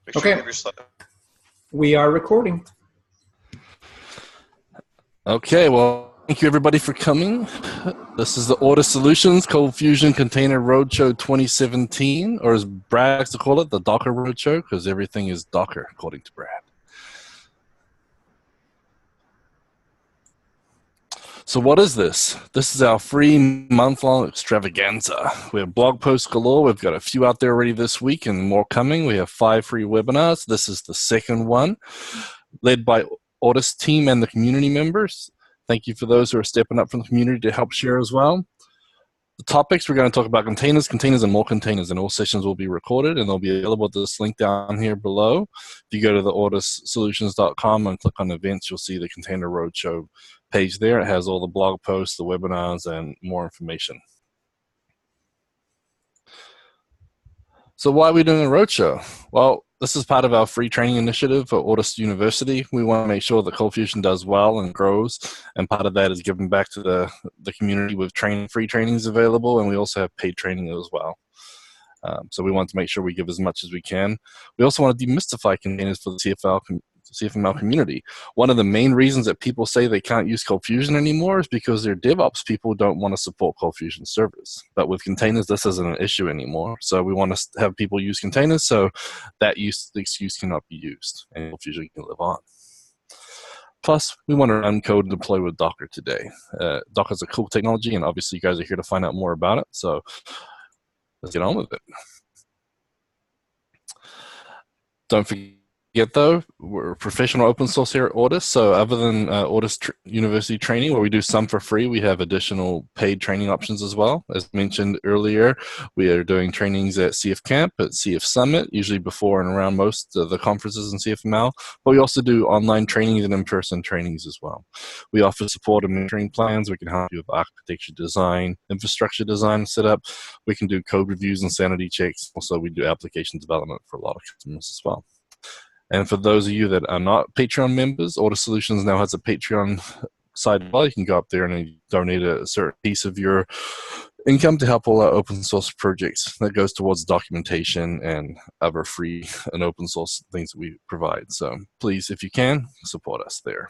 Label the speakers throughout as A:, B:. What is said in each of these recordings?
A: Make sure you have your slide.
B: We are recording.
C: Okay, well, thank you everybody for coming. This is the Order Solutions Cold Fusion Container Roadshow 2017, or as Brad likes to call it, the Docker Roadshow, because everything is Docker, according to Brad. So what is this? This is our free month-long extravaganza. We have blog posts galore. We've got a few out there already this week and more coming. We have 5 free webinars. This is the second one, led by Order's team and the community members. Thank you for those who are stepping up from the community to help share as well. The topics, we're going to talk about containers, and more containers, and all sessions will be recorded and they'll be available at this link down here below. If you go to the ordersolutions.com and click on events, you'll see the Container Roadshow page there. It has all the blog posts, the webinars, and more information. So why are we doing a roadshow? Well, this is part of our free training initiative for Audis University. We want to make sure that Cold Fusion does well and grows, and part of that is giving back to the community with free trainings available, and we also have paid training as well. So we want to make sure we give as much as we can. We also want to demystify containers for the CFML community. One of the main reasons that people say they can't use Cold Fusion anymore is because their DevOps people don't want to support Cold Fusion servers. But with containers, this isn't an issue anymore. So we want to have people use containers so that excuse cannot be used and Cold Fusion can live on. Plus, we want to run code and deploy with Docker today. Docker is a cool technology, and obviously you guys are here to find out more about it. So let's get on with it. Don't forget though, we're professional open source here at Audis, so other than Audis University training, where we do some for free, we have additional paid training options as well. As mentioned earlier, we are doing trainings at CF Camp, at CF Summit, usually before and around most of the conferences in CFML, but we also do online trainings and in-person trainings as well. We offer support and mentoring plans. We can help you with architecture design, infrastructure design setup. We can do code reviews and sanity checks. Also, we do application development for a lot of customers as well. And for those of you that are not Patreon members, Order Solutions now has a Patreon side as well. You can go up there and donate a certain piece of your income to help all our open source projects. That goes towards documentation and other free and open source things that we provide. So please, if you can, support us there.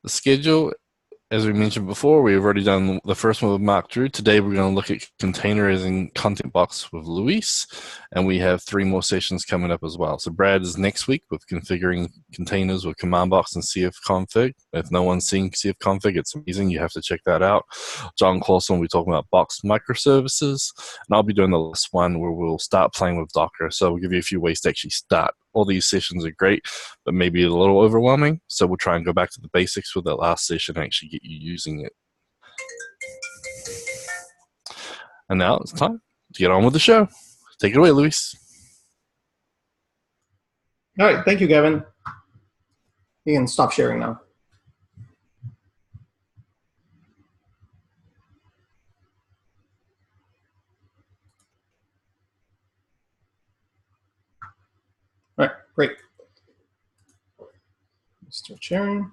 C: The schedule, as we mentioned before, we've already done the first one with Mark Drew. Today we're going to look at containers and ContentBox with Luis, and we have 3 more sessions coming up as well. So Brad is next week with configuring containers with CommandBox and CFconfig. If no one's seen CFconfig, it's amazing. You have to check that out. John Clausen will be talking about box microservices, and I'll be doing the last one where we'll start playing with Docker. So we'll give you a few ways to actually start. All these sessions are great, but maybe a little overwhelming. So we'll try and go back to the basics with that last session and actually get you using it. And now it's time to get on with the show. Take it away, Luis.
B: All right, thank you, Gavin. You can stop sharing now. All right, great. Start sharing.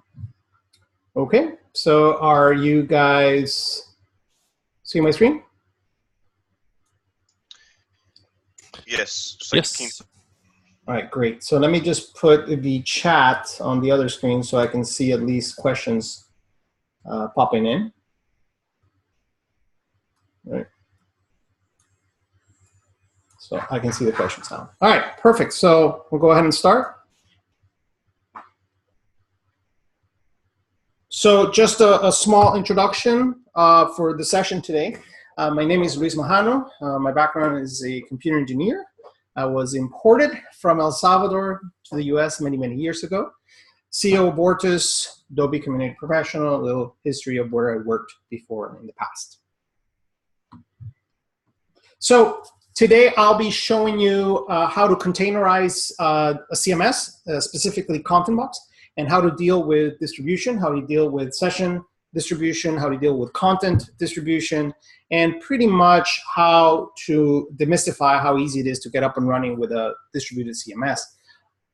B: Okay, so are you guys seeing my screen?
A: Yes.
C: Yes.
B: All right, great. So let me just put the chat on the other screen so I can see at least questions popping in. All right. So I can see the questions now. All right, perfect. So we'll go ahead and start. So just a small introduction for the session today. My name is Luis Majano. My background is a computer engineer. I was imported from El Salvador to the US many, many years ago. CEO of Bortus, Adobe Community Professional, a little history of where I worked before in the past. So today I'll be showing you how to containerize a CMS, specifically ContentBox, and how to deal with distribution, how to deal with session distribution, how to deal with content distribution, and pretty much how to demystify how easy it is to get up and running with a distributed CMS.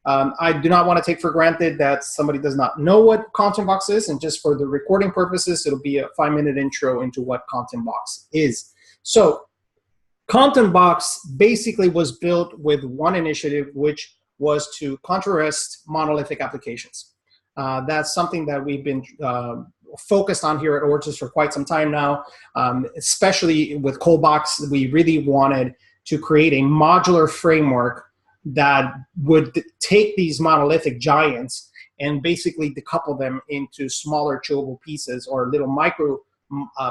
B: I do not want to take for granted that somebody does not know what ContentBox is, and just for the recording purposes, it'll be a 5-minute intro into what ContentBox is. So ContentBox basically was built with one initiative, which was to contrast monolithic applications. That's something that we've been focused on here at Ortus for quite some time now, especially with ColdBox. We really wanted to create a modular framework that would take these monolithic giants and basically decouple them into smaller chewable pieces or little micro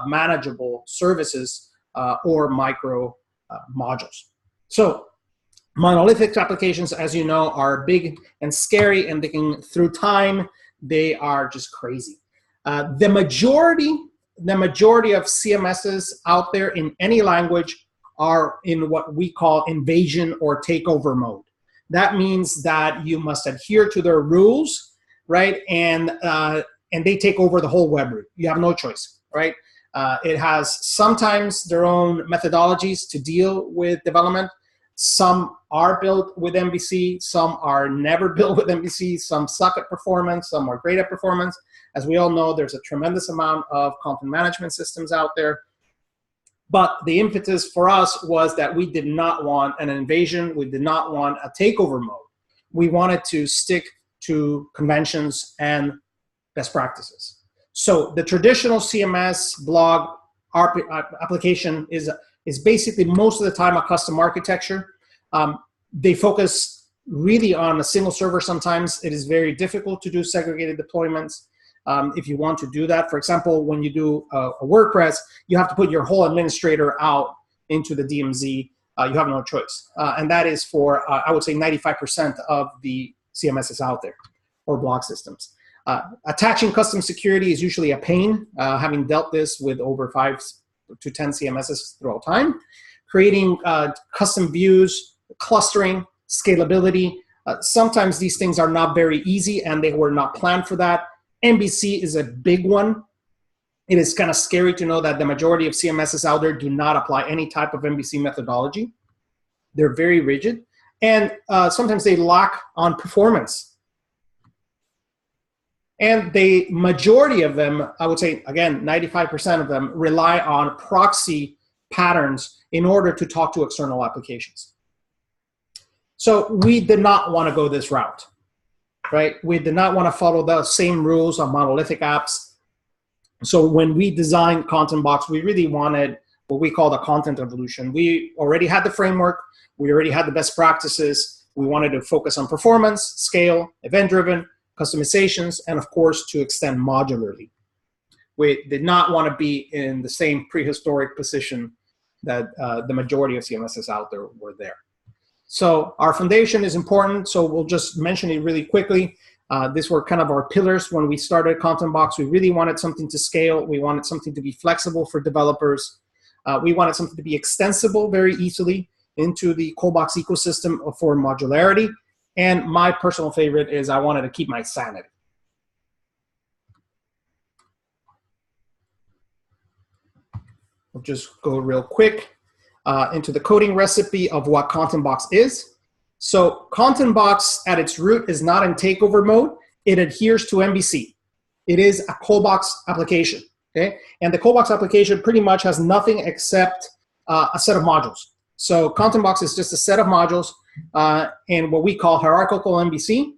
B: manageable services or micro modules. So monolithic applications, as you know, are big and scary, and they can, through time, they are just crazy. The majority of CMSs out there in any language are in what we call invasion or takeover mode. That means that you must adhere to their rules, right? And they take over the whole web root. You have no choice, right? It has sometimes their own methodologies to deal with development. Some are built with MVC, some are never built with MVC, some suck at performance, some are great at performance. As we all know, there's a tremendous amount of content management systems out there. But the impetus for us was that we did not want an invasion, we did not want a takeover mode. We wanted to stick to conventions and best practices. So the traditional CMS blog application is basically most of the time a custom architecture. They focus really on a single server sometimes. It is very difficult to do segregated deployments. If you want to do that, for example, when you do a WordPress, you have to put your whole administrator out into the DMZ. You have no choice. And that is for, I would say, 95% of the CMSs out there, or blog systems. Attaching custom security is usually a pain, having dealt this with over 5 to 10 CMSs throughout time. Creating custom views, clustering, scalability. Sometimes these things are not very easy and they were not planned for that. MVC is a big one. It is kind of scary to know that the majority of CMSs out there do not apply any type of MVC methodology. They're very rigid. And sometimes they lack on performance. And the majority of them, I would say, again, 95% of them rely on proxy patterns in order to talk to external applications. So we did not want to go this route, right? We did not want to follow the same rules on monolithic apps. So when we designed ContentBox, we really wanted what we call the content evolution. We already had the framework. We already had the best practices. We wanted to focus on performance, scale, event-driven, customizations, and of course, to extend modularly. We did not want to be in the same prehistoric position that the majority of CMSs out there were there. So our foundation is important, so we'll just mention it really quickly. These were kind of our pillars when we started ContentBox. We really wanted something to scale. We wanted something to be flexible for developers. We wanted something to be extensible very easily into the ColdBox ecosystem for modularity. And my personal favorite is I wanted to keep my sanity. We'll just go real quick into the coding recipe of what ContentBox is. So ContentBox at its root is not in takeover mode. It adheres to MVC. It is a ColdBox application, okay? And the ColdBox application pretty much has nothing except a set of modules. So ContentBox is just a set of modules in what we call hierarchical MVC.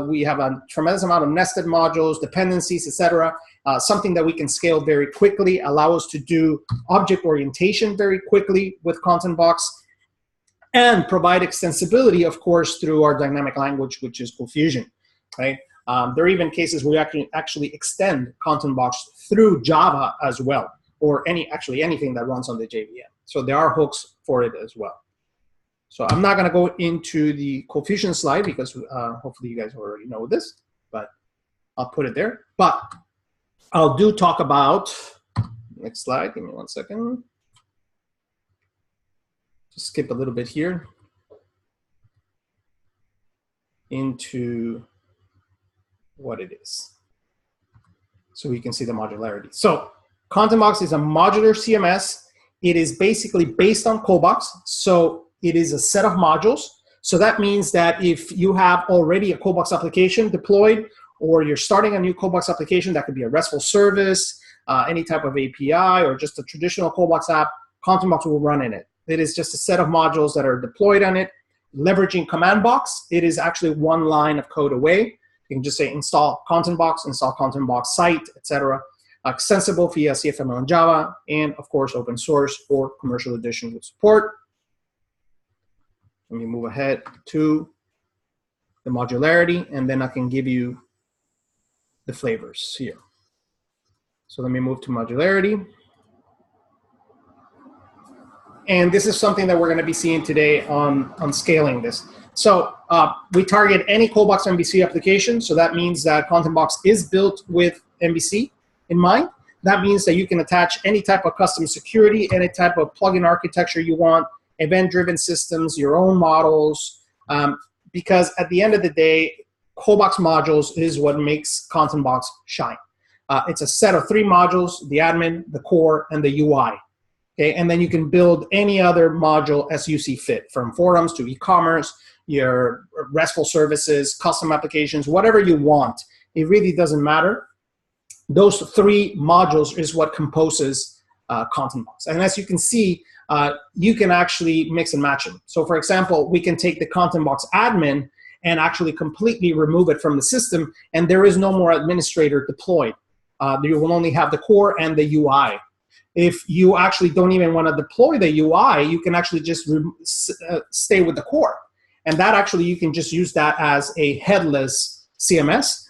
B: We have a tremendous amount of nested modules, dependencies, etc. Something that we can scale very quickly, allow us to do object orientation very quickly with ContentBox, and provide extensibility, of course, through our dynamic language, which is ColdFusion, right? There are even cases where we actually extend ContentBox through Java as well, or anything that runs on the JVM. So there are hooks for it as well. So I'm not going to go into the ColdFusion slide because hopefully you guys already know this, but I'll put it there. But I'll talk about, next slide, give me 1 second. Just skip a little bit here into what it is, so we can see the modularity. So ContentBox is a modular CMS. It is basically based on ColdBox, so it is a set of modules. So that means that if you have already a ColdBox application deployed, or you're starting a new ColdBox application, that could be a RESTful service, any type of API, or just a traditional ColdBox app, ContentBox will run in it. It is just a set of modules that are deployed on it. Leveraging ContentBox, it is actually one line of code away. You can just say install ContentBox, install ContentBox site, etc. Extensible via CFML and Java, and of course open source or commercial edition with support. Let me move ahead to the modularity, and then I can give you the flavors here. So let me move to modularity. And this is something that we're going to be seeing today on scaling this. So we target any ColdBox MVC application. So that means that ContentBox is built with MVC in mind. That means that you can attach any type of custom security, any type of plugin architecture you want, event-driven systems, your own models, because at the end of the day, ColdBox modules is what makes ContentBox shine. It's a set of 3 modules: the admin, the core, and the UI. Okay, and then you can build any other module as you see fit, from forums to e-commerce, your RESTful services, custom applications, whatever you want. It really doesn't matter. Those 3 modules is what composes ContentBox. And as you can see, you can actually mix and match them. So for example, we can take the ContentBox admin and actually completely remove it from the system, and there is no more administrator deployed. You will only have the core and the UI. If you actually don't even want to deploy the UI, you can actually just stay with the core. And that actually, you can just use that as a headless CMS.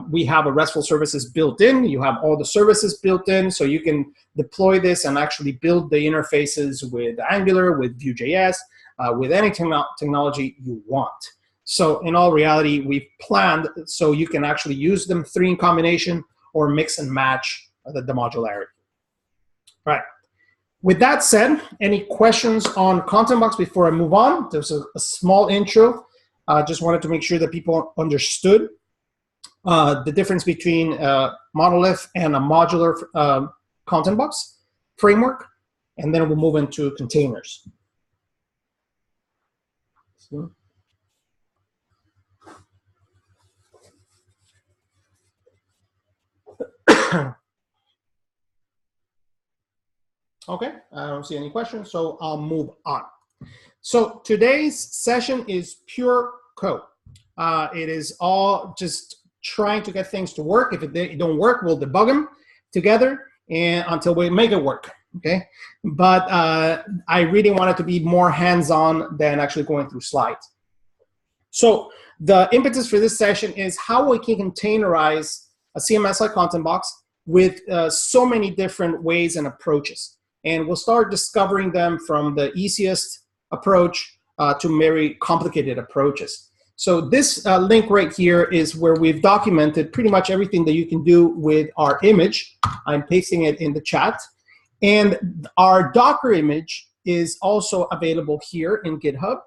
B: We have a RESTful services built in. You have all the services built in, so you can deploy this and actually build the interfaces with Angular, with Vue.js, with any technology you want. So in all reality, we've planned so you can actually use them 3 in combination or mix and match the modularity. All right. With that said, any questions on ContentBox before I move on? There's a small intro. Just wanted to make sure that people understood the difference between monolith and a modular ContentBox framework, and then we'll move into containers. So. Okay, I don't see any questions, so I'll move on. So today's session is pure code. It is all just trying to get things to work. If they don't work, we'll debug them together and until we make it work, okay? But I really want it to be more hands-on than actually going through slides. So the impetus for this session is how we can containerize a CMS like ContentBox with so many different ways and approaches. And we'll start discovering them from the easiest approach to very complicated approaches. So this link right here is where we've documented pretty much everything that you can do with our image. I'm pasting it in the chat. And our Docker image is also available here in GitHub.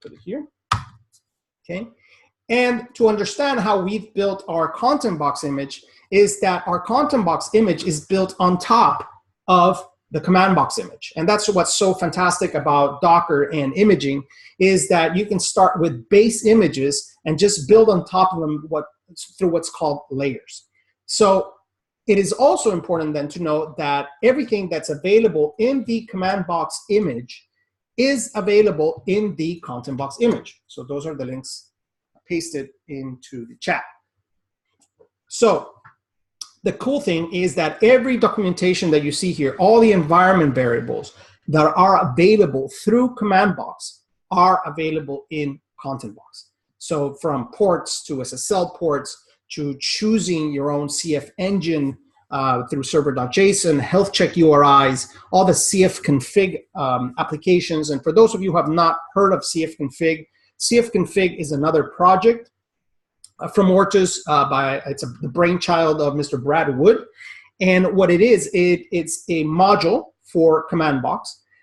B: Put it here. Okay. And to understand how we've built our ContentBox image is that our ContentBox image is built on top of the CommandBox image. And that's what's so fantastic about Docker and imaging, is that you can start with base images and just build on top of them through what's called layers. So it is also important then to know that everything that's available in the CommandBox image is available in the ContentBox image. So those are the links pasted into the chat. So the cool thing is that every documentation that you see here, all the environment variables that are available through CommandBox are available in ContentBox. So from ports to SSL ports to choosing your own CF engine through server.json, health check URIs, all the CF config applications. And for those of you who have not heard of CF config is another project from Ortus it's the brainchild of Mr. Brad Wood. And what it is, it's a module for CommandBox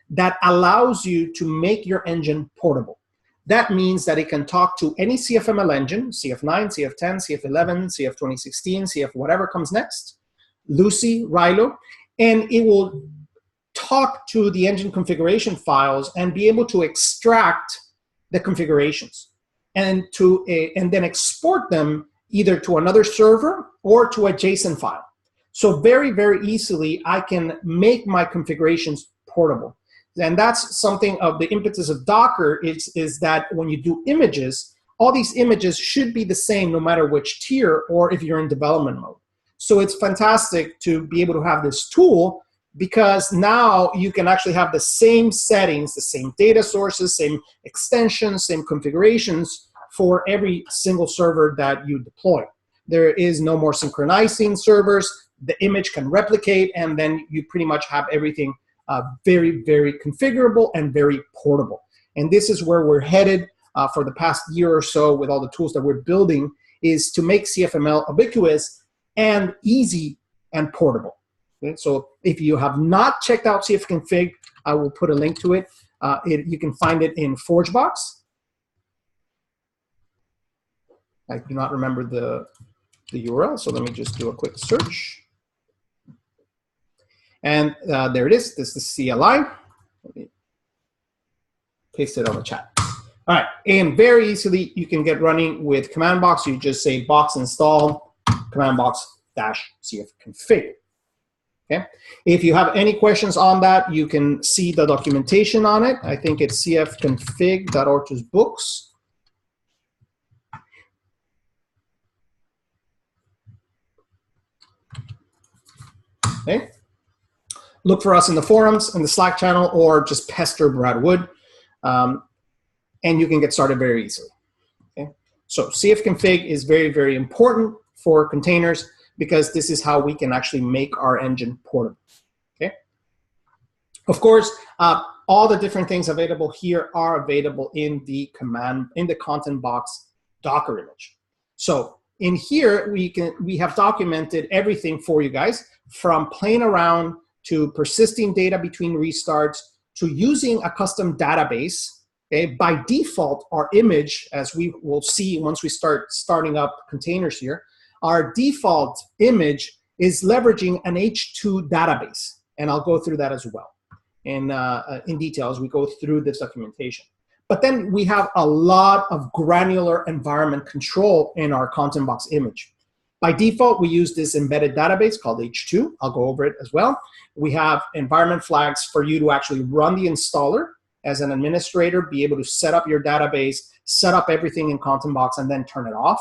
B: that allows you to make your engine portable. That means that it can talk to any CFML engine, CF9, CF10, CF11, CF 2016, CF whatever comes next, Lucy, Rilo, and it will talk to the engine configuration files and be able to extract the configurations and then export them either to another server or to a JSON file. So very, very easily, I can make my configurations portable. And that's something of the impetus of Docker is that when you do images, all these images should be the same no matter which tier or if you're in development mode. So it's fantastic to be able to have this tool, because now you can actually have the same settings, the same data sources, same extensions, same configurations for every single server that you deploy. There is no more synchronizing servers. The image can replicate, and then you pretty much have everything very, very configurable and very portable. And this is where we're headed for the past year or so with all the tools that we're building, is to make CFML ubiquitous and easy and portable. Okay? So if you have not checked out CFconfig, I will put a link to it. You can find it in ForgeBox. I do not remember the URL, so let me just do a quick search. And there it is. This is CLI. Let me paste it on the chat. All right, and very easily you can get running with ContentBox. You just say box install ContentBox-cfconfig. Okay. If you have any questions on that, you can see the documentation on it. I think it's cfconfig.ortus-books. Okay. Look for us in the forums, in the Slack channel, or just pester Brad Wood, and you can get started very easily. Okay. So CFconfig is very, very important for containers, because this is how we can actually make our engine portable. Okay. Of course, all the different things available here are available in the ContentBox Docker image. So in here, we have documented everything for you guys, from playing around to persisting data between restarts to using a custom database. Okay. By default, our image, as we will see once we start starting up containers here, our default image is leveraging an H2 database, and I'll go through that as well in detail as we go through this documentation. But then we have a lot of granular environment control in our ContentBox image. By default, we use this embedded database called H2. I'll go over it as well. We have environment flags for you to actually run the installer as an administrator, be able to set up your database, set up everything in ContentBox, and then turn it off.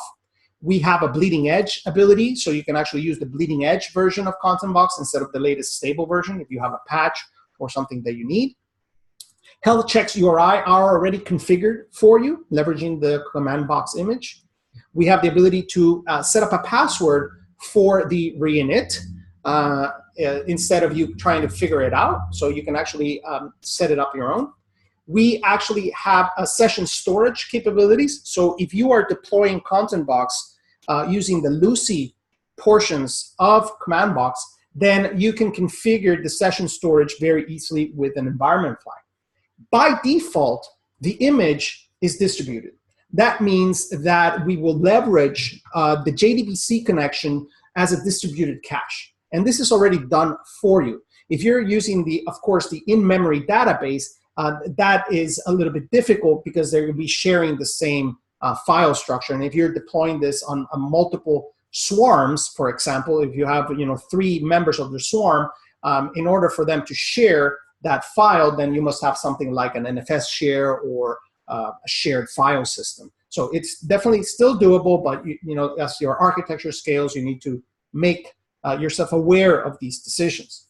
B: We have a bleeding edge ability, so you can actually use the bleeding edge version of ContentBox instead of the latest stable version if you have a patch or something that you need. Health checks URI are already configured for you, leveraging the ContentBox image. We have the ability to set up a password for the reinit instead of you trying to figure it out, so you can actually set it up your own. We actually have a session storage capabilities. So if you are deploying ContentBox using the Lucy portions of ContentBox, then you can configure the session storage very easily with an environment flag. By default, the image is distributed. That means that we will leverage the JDBC connection as a distributed cache. And this is already done for you. If you're using of course, the in-memory database, that is a little bit difficult because they're going to be sharing the same file structure. And if you're deploying this on multiple swarms, for example, if you have 3 members of the swarm, in order for them to share that file, then you must have something like an NFS share or a shared file system. So it's definitely still doable, but as your architecture scales, you need to make yourself aware of these decisions.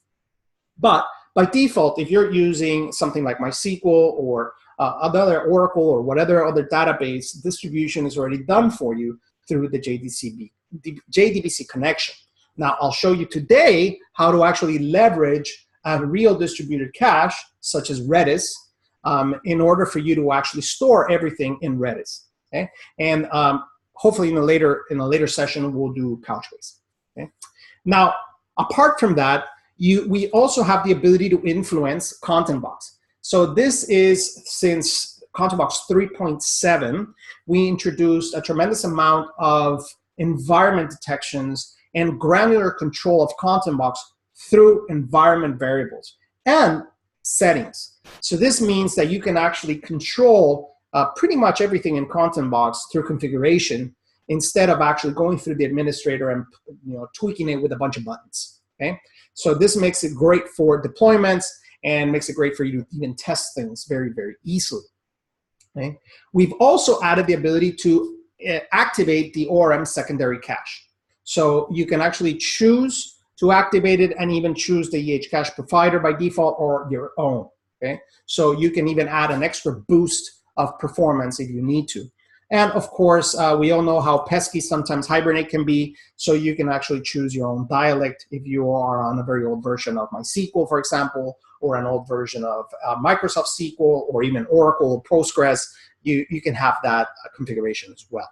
B: But by default, if you're using something like MySQL or another Oracle or whatever other database, distribution is already done for you through the JDBC connection. Now, I'll show you today how to actually leverage a real distributed cache, such as Redis, in order for you to actually store everything in Redis. Okay? And hopefully in a later session, we'll do Couchbase. Okay? Now, apart from that, we also have the ability to influence ContentBox. So this is, since ContentBox 3.7, we introduced a tremendous amount of environment detections and granular control of ContentBox through environment variables and settings. So this means that you can actually control pretty much everything in ContentBox through configuration instead of actually going through the administrator and tweaking it with a bunch of buttons. Okay? So this makes it great for deployments, and makes it great for you to even test things very, very easily. Okay? We've also added the ability to activate the ORM secondary cache. So you can actually choose to activate it and even choose the EH cache provider by default or your own. Okay? So you can even add an extra boost of performance if you need to. And of course, we all know how pesky sometimes Hibernate can be, so you can actually choose your own dialect if you are on a very old version of MySQL, for example, or an old version of Microsoft SQL, or even Oracle or Postgres. You can have that configuration as well.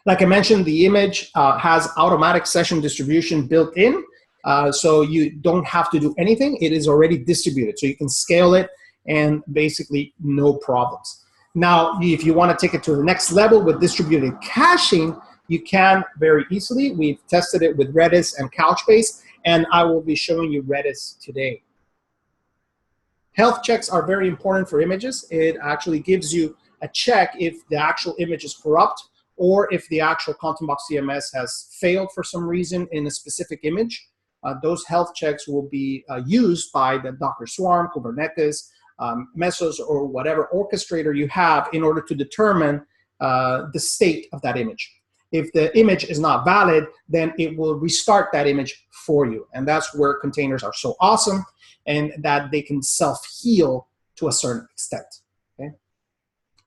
B: Like I mentioned, the image has automatic session distribution built in, so you don't have to do anything. It is already distributed, so you can scale it and basically no problems. Now, if you want to take it to the next level with distributed caching, you can very easily. We've tested it with Redis and Couchbase, and I will be showing you Redis today. Health checks are very important for images. It actually gives you a check if the actual image is corrupt or if the actual ContentBox CMS has failed for some reason in a specific image. Those health checks will be used by the Docker Swarm, Kubernetes, Mesos, or whatever orchestrator you have in order to determine the state of that image. If the image is not valid, then it will restart that image for you. And that's where containers are so awesome, and that they can self-heal to a certain extent. Okay?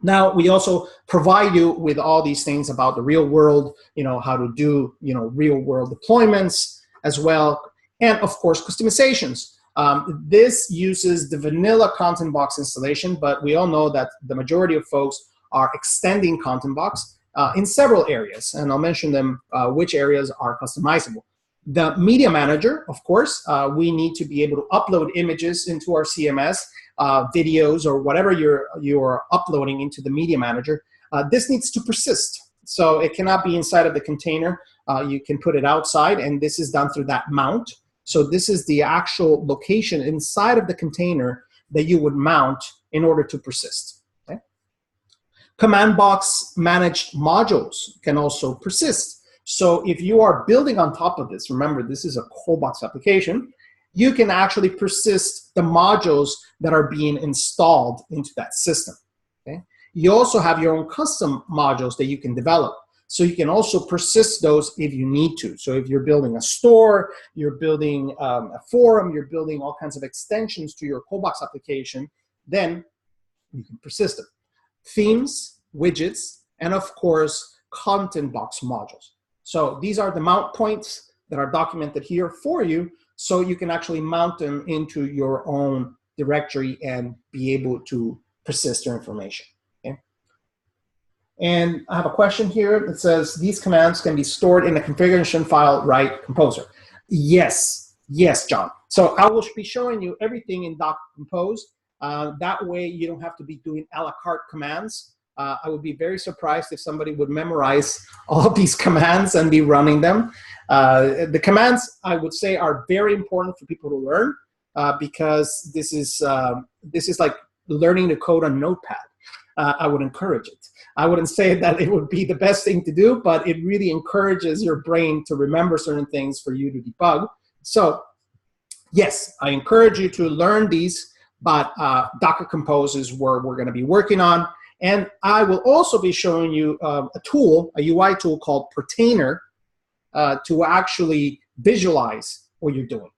B: Now, we also provide you with all these things about the real world, how to do, real world deployments as well. And of course, customizations. This uses the vanilla ContentBox installation, but we all know that the majority of folks are extending ContentBox in several areas, and I'll mention them, which areas are customizable. The media manager, of course, we need to be able to upload images into our CMS, videos, or whatever you're uploading into the media manager. This needs to persist, so it cannot be inside of the container. You can put it outside, and this is done through that mount. So this is the actual location inside of the container that you would mount in order to persist. Okay? Command box managed modules can also persist. So if you are building on top of this, remember this is a ColdBox application, you can actually persist the modules that are being installed into that system. Okay? You also have your own custom modules that you can develop. So you can also persist those if you need to. So if you're building a store, you're building a forum, you're building all kinds of extensions to your ColdBox application, then you can persist them. Themes, widgets, and of course, ContentBox modules. So these are the mount points that are documented here for you, so you can actually mount them into your own directory and be able to persist your information. And I have a question here that says, these commands can be stored in a configuration file, right, Composer? Yes, John. So I will be showing you everything in Docker Compose. That way you don't have to be doing a la carte commands. I would be very surprised if somebody would memorize all of these commands and be running them. The commands, I would say, are very important for people to learn because this is like learning to code on Notepad. I would encourage it. I wouldn't say that it would be the best thing to do, but it really encourages your brain to remember certain things for you to debug. So yes, I encourage you to learn these, but Docker Compose is where we're going to be working on. And I will also be showing you a tool, a UI tool called Pertainer, to actually visualize what you're doing.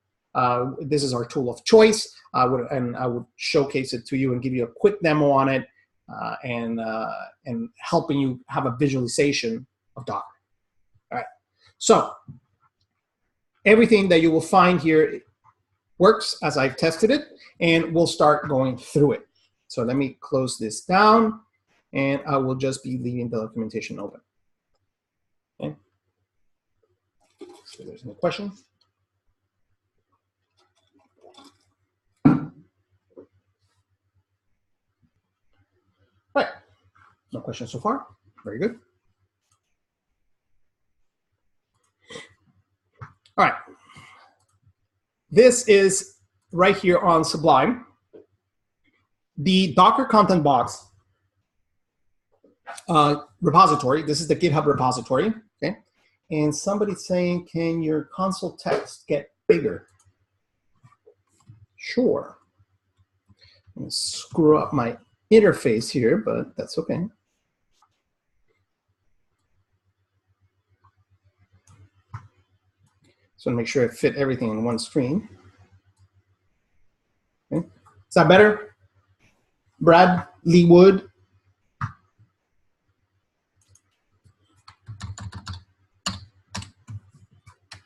B: This is our tool of choice, I would showcase it to you and give you a quick demo on it. And helping you have a visualization of Docker. All right. So everything that you will find here works as I've tested it, and we'll start going through it. So let me close this down, and I will just be leaving the documentation open. Okay. So there's no question. All right, no questions so far. Very good. All right, this is right here on Sublime, the Docker ContentBox repository. This is the GitHub repository, okay? And somebody's saying, can your console text get bigger? Sure. I'm going to screw up my interface here, but that's okay. So make sure I fit everything in one screen. Okay. Is that better? Brad, Lee Wood.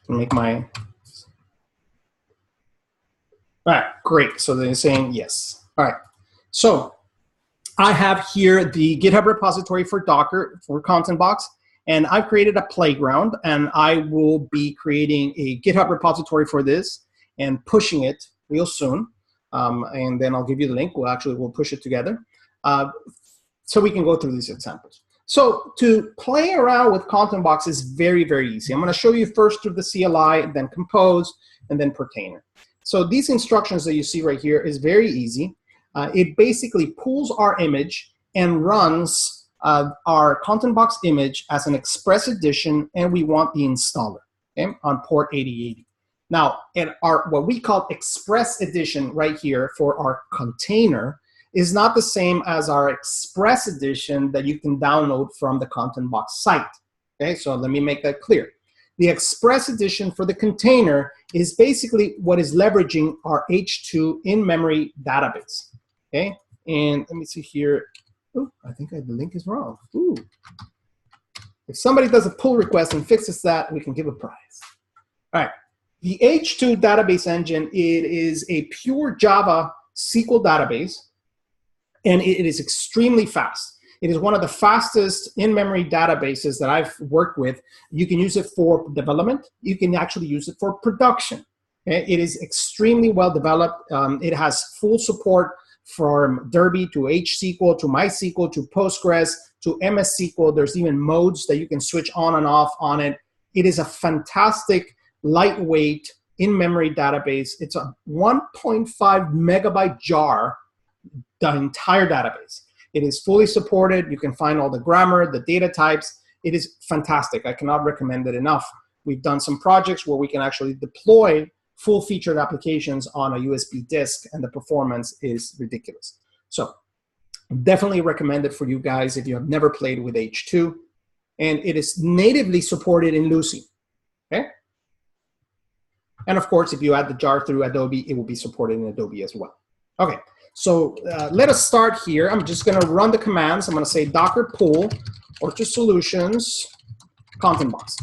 B: Make my, all right, great. So they're saying yes. All right. So I have here the GitHub repository for Docker for ContentBox, and I've created a playground, and I will be creating a GitHub repository for this and pushing it real soon. And then I'll give you the link. We'll push it together so we can go through these examples. So to play around with ContentBox is very, very easy. I'm going to show you first through the CLI, then compose, and then pertainer. So these instructions that you see right here is very easy. It basically pulls our image and runs our ContentBox image as an express edition, and we want the installer, okay, on port 8080. Now, in our what we call express edition right here for our container is not the same as our express edition that you can download from the ContentBox site. Okay, so let me make that clear. The express edition for the container is basically what is leveraging our H2 in-memory database. Okay, and let me see here. Oh, I think the link is wrong. Ooh. If somebody does a pull request and fixes that, we can give a prize. All right, the H2 database engine, it is a pure Java SQL database, and it is extremely fast. It is one of the fastest in-memory databases that I've worked with. You can use it for development. You can actually use it for production. Okay? It is extremely well developed. It has full support from Derby to HSQL to MySQL to Postgres to MS SQL. There's even modes that you can switch on and off on it. It is a fantastic, lightweight, in-memory database. It's a 1.5 megabyte jar, the entire database. It is fully supported. You can find all the grammar, the data types. It is fantastic. I cannot recommend it enough. We've done some projects where we can actually deploy full-featured applications on a USB disk, and the performance is ridiculous. So definitely recommend it for you guys if you have never played with H2. And it is natively supported in Lucy. Okay? And of course, if you add the jar through Adobe, it will be supported in Adobe as well. Okay. So let us start here. I'm just going to run the commands. I'm going to say docker pull Orchard Solutions ContentBox.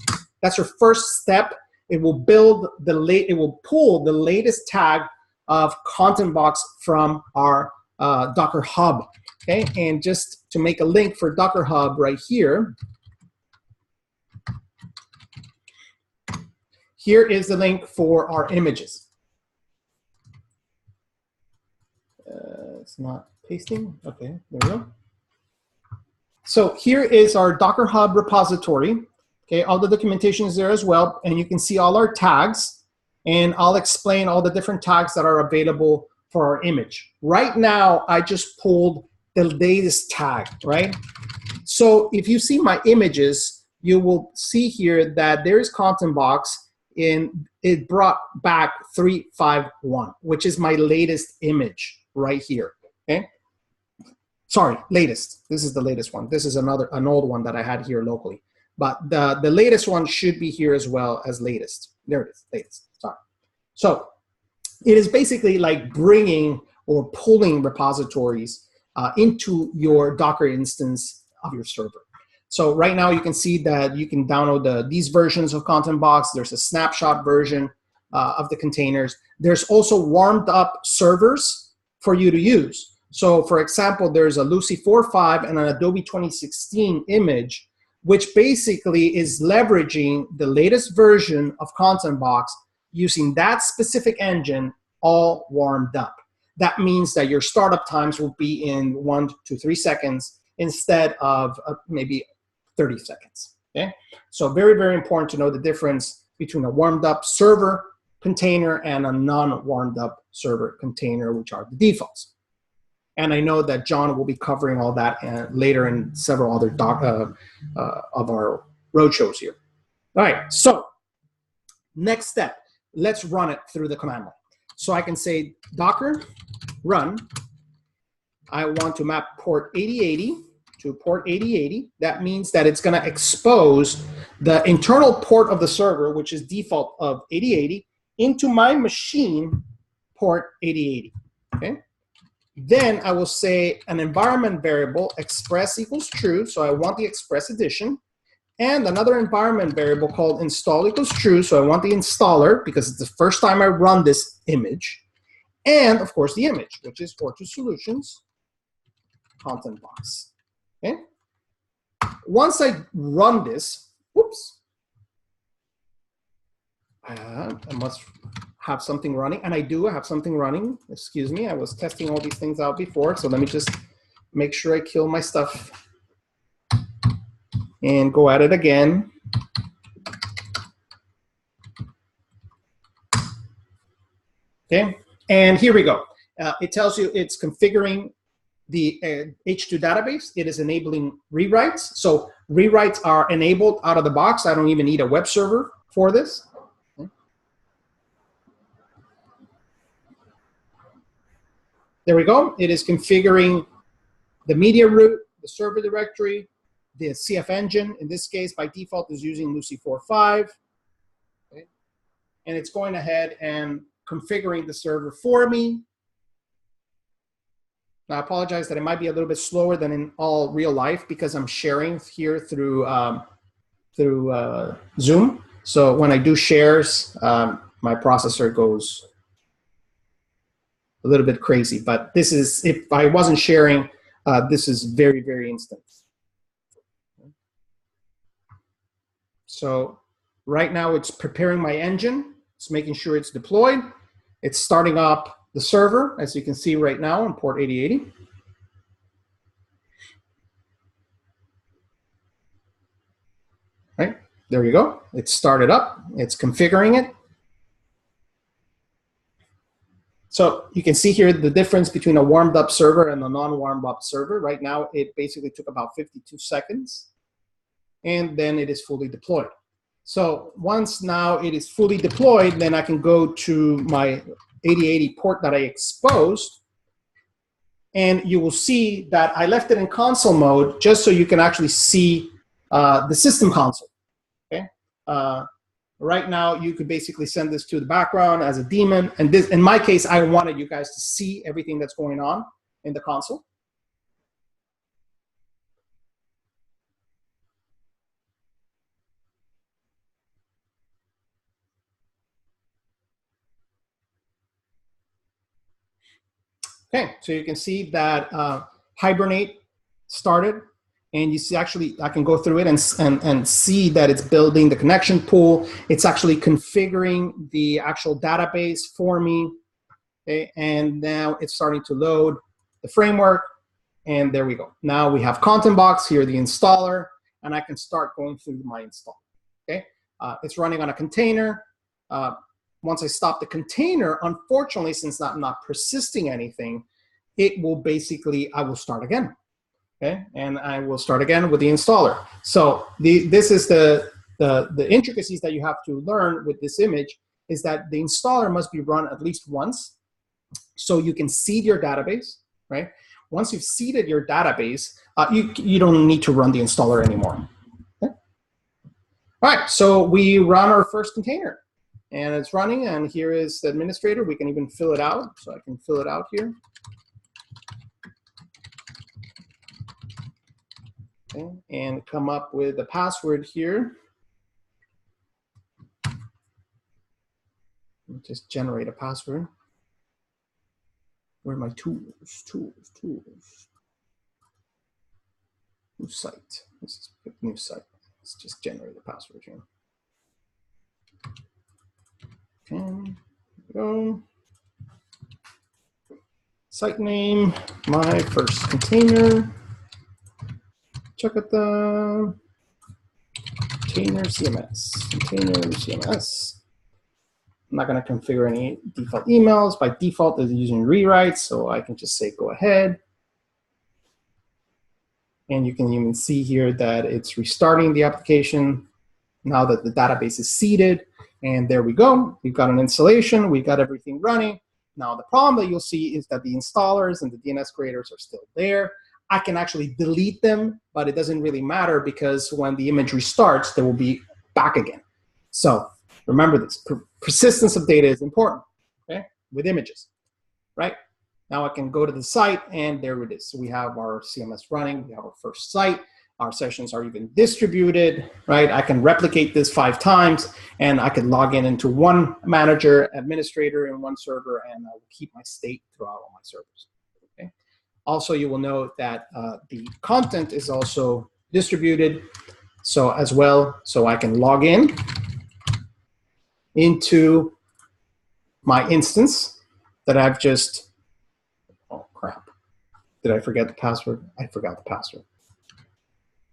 B: That's your first step. It will pull the latest tag of ContentBox from our Docker Hub. Okay, and just to make a link for Docker Hub right here, here is the link for our images. It's not pasting. Okay, there we go. So here is our Docker Hub repository. Okay, all the documentation is there as well, and you can see all our tags, and I'll explain all the different tags that are available for our image. Right now, I just pulled the latest tag, right? So if you see my images, you will see here that there is ContentBox, and it brought back 351, which is my latest image right here, okay? Sorry, latest. This is the latest one. This is an old one that I had here locally. But the latest one should be here as well as latest. There it is, latest, sorry. So it is basically like bringing or pulling repositories into your Docker instance of your server. So right now you can see that you can download these versions of ContentBox. There's a snapshot version of the containers. There's also warmed up servers for you to use. So for example, there's a Lucy 4.5 and an Adobe 2016 image, which basically is leveraging the latest version of ContentBox using that specific engine all warmed up. That means that your startup times will be in 1 to 3 seconds instead of maybe 30 seconds, okay? So very, very important to know the difference between a warmed up server container and a non-warmed up server container, which are the defaults. And I know that John will be covering all that later in several other of our roadshows here. All right, so next step, let's run it through the command line. So I can say Docker run. I want to map port 8080 to port 8080. That means that it's going to expose the internal port of the server, which is default of 8080, into my machine port 8080. Okay. Then I will say an environment variable express equals true. So I want the express edition. And another environment variable called install equals true. So I want the installer because it's the first time I run this image. And of course the image, which is Fortress Solutions ContentBox. Okay. Once I run this, whoops, I must have something running, and I do have something running. Excuse me, I was testing all these things out before, so let me just make sure I kill my stuff and go at it again. Okay, and here we go. It tells you it's configuring the H2 database. It is enabling rewrites. So rewrites are enabled out of the box. I don't even need a web server for this. Okay. There we go. It is configuring the media root, the server directory, the CF engine. In this case, by default, is using Lucy 4.5. Okay. And it's going ahead and configuring the server for me. Now, I apologize that it might be a little bit slower than in all real life because I'm sharing here through Zoom. So when I do shares, my processor goes a little bit crazy. But this is, if I wasn't sharing, this is very, very instant. So right now it's preparing my engine. It's making sure it's deployed. It's starting up the server, as you can see right now on port 8080. Right, there you go. It's started up. It's configuring it. So you can see here the difference between a warmed up server and a non-warmed up server. Right now, it basically took about 52 seconds, and then it is fully deployed. So once now it is fully deployed, then I can go to my 8080 port that I exposed, and you will see that I left it in console mode just so you can actually see the system console. Okay. Right now, you could basically send this to the background as a daemon, and this, in my case, I wanted you guys to see everything that's going on in the console. Okay, so you can see that Hibernate started, and you see actually, I can go through it and see that it's building the connection pool. It's actually configuring the actual database for me, okay? And now it's starting to load the framework, and there we go. Now we have ContentBox, here the installer, and I can start going through my install, okay? It's running on a container. Once I stop the container, unfortunately, since I'm not persisting anything, it will basically, I will start again, okay? And I will start again with the installer. So this is the intricacies that you have to learn with this image, is that the installer must be run at least once, so you can seed your database, right? Once you've seeded your database, you don't need to run the installer anymore. Okay? All right, so we run our first container. And it's running, and here is the administrator. We can even fill it out, so I can fill it out here. Okay, and come up with a password here. Just generate a password. Where are my tools? New site. This is a new site. Let's just generate a password here. Okay, there we go. Site name, my first container. Check out the container CMS. Container CMS. I'm not going to configure any default emails. By default, it's using rewrites, so I can just say go ahead. And you can even see here that it's restarting the application now that the database is seeded. And there we go. We've got an installation. We've got everything running. Now, the problem that you'll see is that the installers and the DNS creators are still there. I can actually delete them, but it doesn't really matter because when the image restarts, they will be back again. So remember this, persistence of data is important, okay, with images, right? Now I can go to the site and there it is. So we have our CMS running, we have our first site, our sessions are even distributed, right? I can replicate this 5 times and I can log in into one manager, administrator in one server, and I will keep my state throughout all my servers, okay? Also, you will note that the content is also distributed so as well, so I can log in into my instance that I've just, oh crap. Did I forget the password? I forgot the password.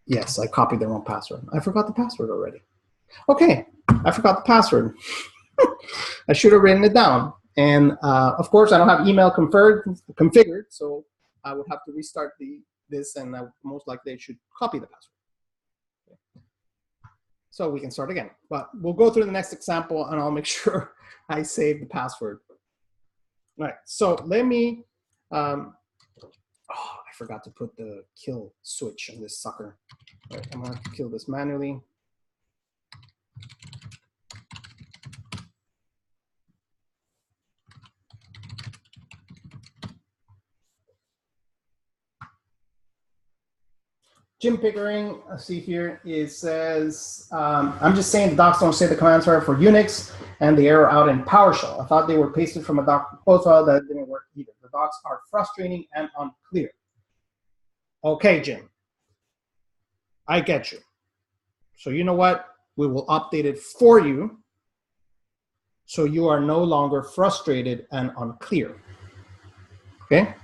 B: Yes, I copied the wrong password. I forgot the password already. Okay, I forgot the password. I should have written it down. And of course, I don't have email configured, so I would have to restart this, and most likely I should copy the password. Okay. So we can start again. But we'll go through the next example, and I'll make sure I save the password. All right, so let me, oh, I forgot to put the kill switch on this sucker. All right, I'm gonna have to kill this manually. Jim Pickering, I see here, it says, I'm just saying the docs don't say the commands are for Unix and the error out in PowerShell. I thought they were pasted from a doc compose file that didn't work either. The docs are frustrating and unclear. Okay, Jim, I get you. So you know what? We will update it for you so you are no longer frustrated and unclear, okay?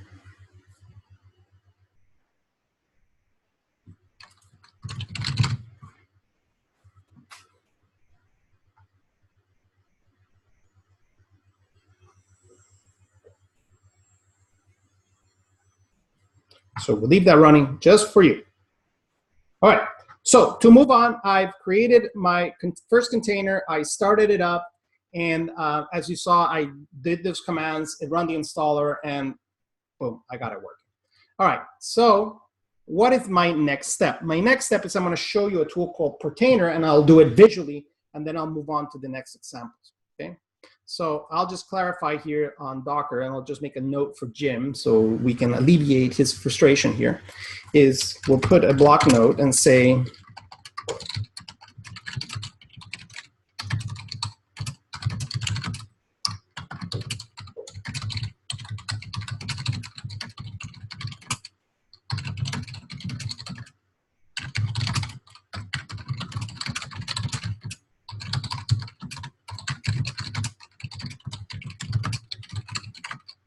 B: So we'll leave that running just for you. All right, so to move on, I've created my first container. I started it up, and as you saw, I did those commands, it run the installer, and boom, I got it working. All right, so what is my next step? My next step is I'm gonna show you a tool called Pertainer, and I'll do it visually, and then I'll move on to the next examples, okay? So I'll just clarify here on Docker, and I'll just make a note for Jim so we can alleviate his frustration here, is we'll put a block note and say,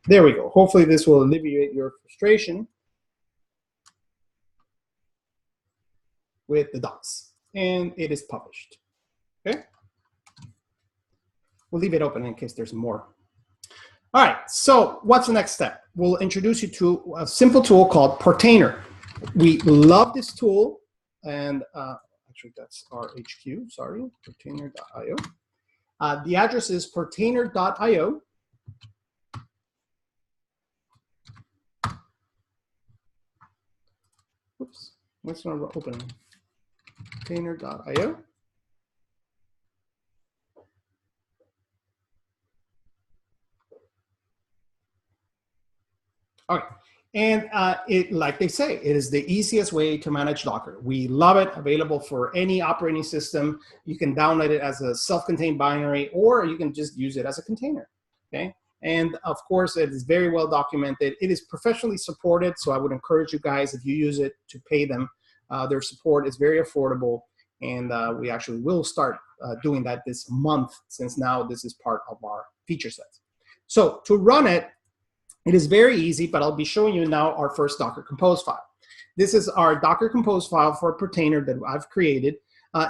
B: there we go. Hopefully this will alleviate your frustration with the docs. And it is published, okay? We'll leave it open in case there's more. All right, so what's the next step? We'll introduce you to a simple tool called Pertainer. We love this tool, and actually that's our HQ, sorry, pertainer.io. The address is pertainer.io. Oops, what's not open? Pertainer.io. All right, and like they say, it is the easiest way to manage Docker. We love it, available for any operating system. You can download it as a self-contained binary, or you can just use it as a container, okay? And of course, it is very well documented. It is professionally supported, so I would encourage you guys, if you use it, to pay them. Their support is very affordable, and we actually will start doing that this month, since now this is part of our feature set. So to run it, it is very easy, but I'll be showing you now our first Docker Compose file. This is our Docker Compose file for Pertainer that I've created.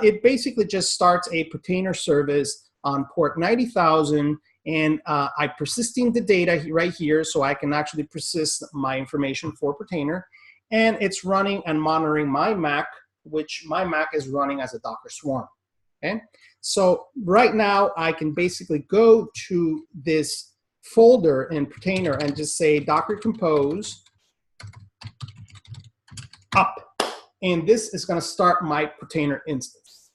B: It basically just starts a Pertainer service on port 90,000, and I'm persisting the data right here so I can actually persist my information for Pertainer. And it's running and monitoring my Mac, which my Mac is running as a Docker Swarm, okay? So right now I can basically go to this folder in Container and just say Docker compose up. And this is going to start my Container instance.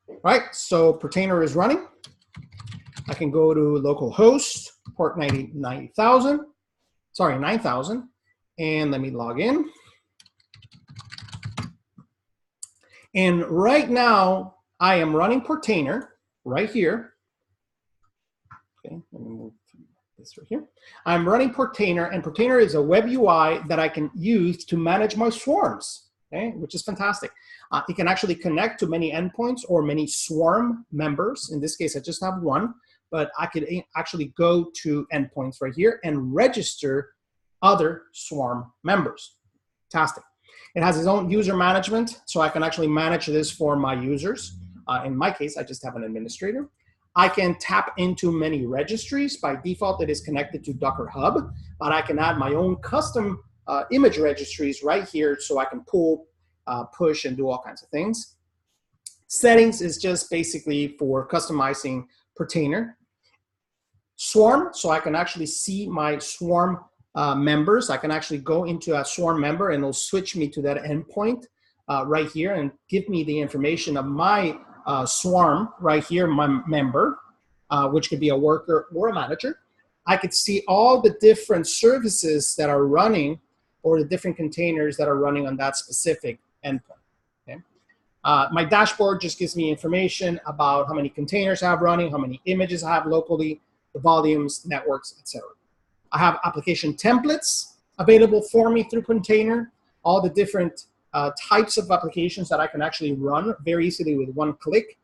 B: All right, so Container is running. I can go to localhost, port 90,000, sorry, 9,000, and let me log in. And right now, I am running Container right here. Okay, let me move this right here. I'm running Container, and Container is a web UI that I can use to manage my swarms, okay, which is fantastic. It can actually connect to many endpoints or many swarm members. In this case, I just have one, but I could actually go to endpoints right here and register other swarm members. Fantastic. It has its own user management, so I can actually manage this for my users. In my case, I just have an administrator. I can tap into many registries. By default, it is connected to Docker Hub, but I can add my own custom image registries right here, so I can pull, push, and do all kinds of things. Settings is just basically for customizing Container. Swarm, so I can actually see my swarm members. I can actually go into a swarm member and it'll switch me to that endpoint right here and give me the information of my swarm right here, my member, which could be a worker or a manager. I could see all the different services that are running or the different containers that are running on that specific endpoint. Okay? My dashboard just gives me information about how many containers I have running, how many images I have locally, the volumes, networks, etc. I have application templates available for me through Container, all the different types of applications that I can actually run very easily with one click.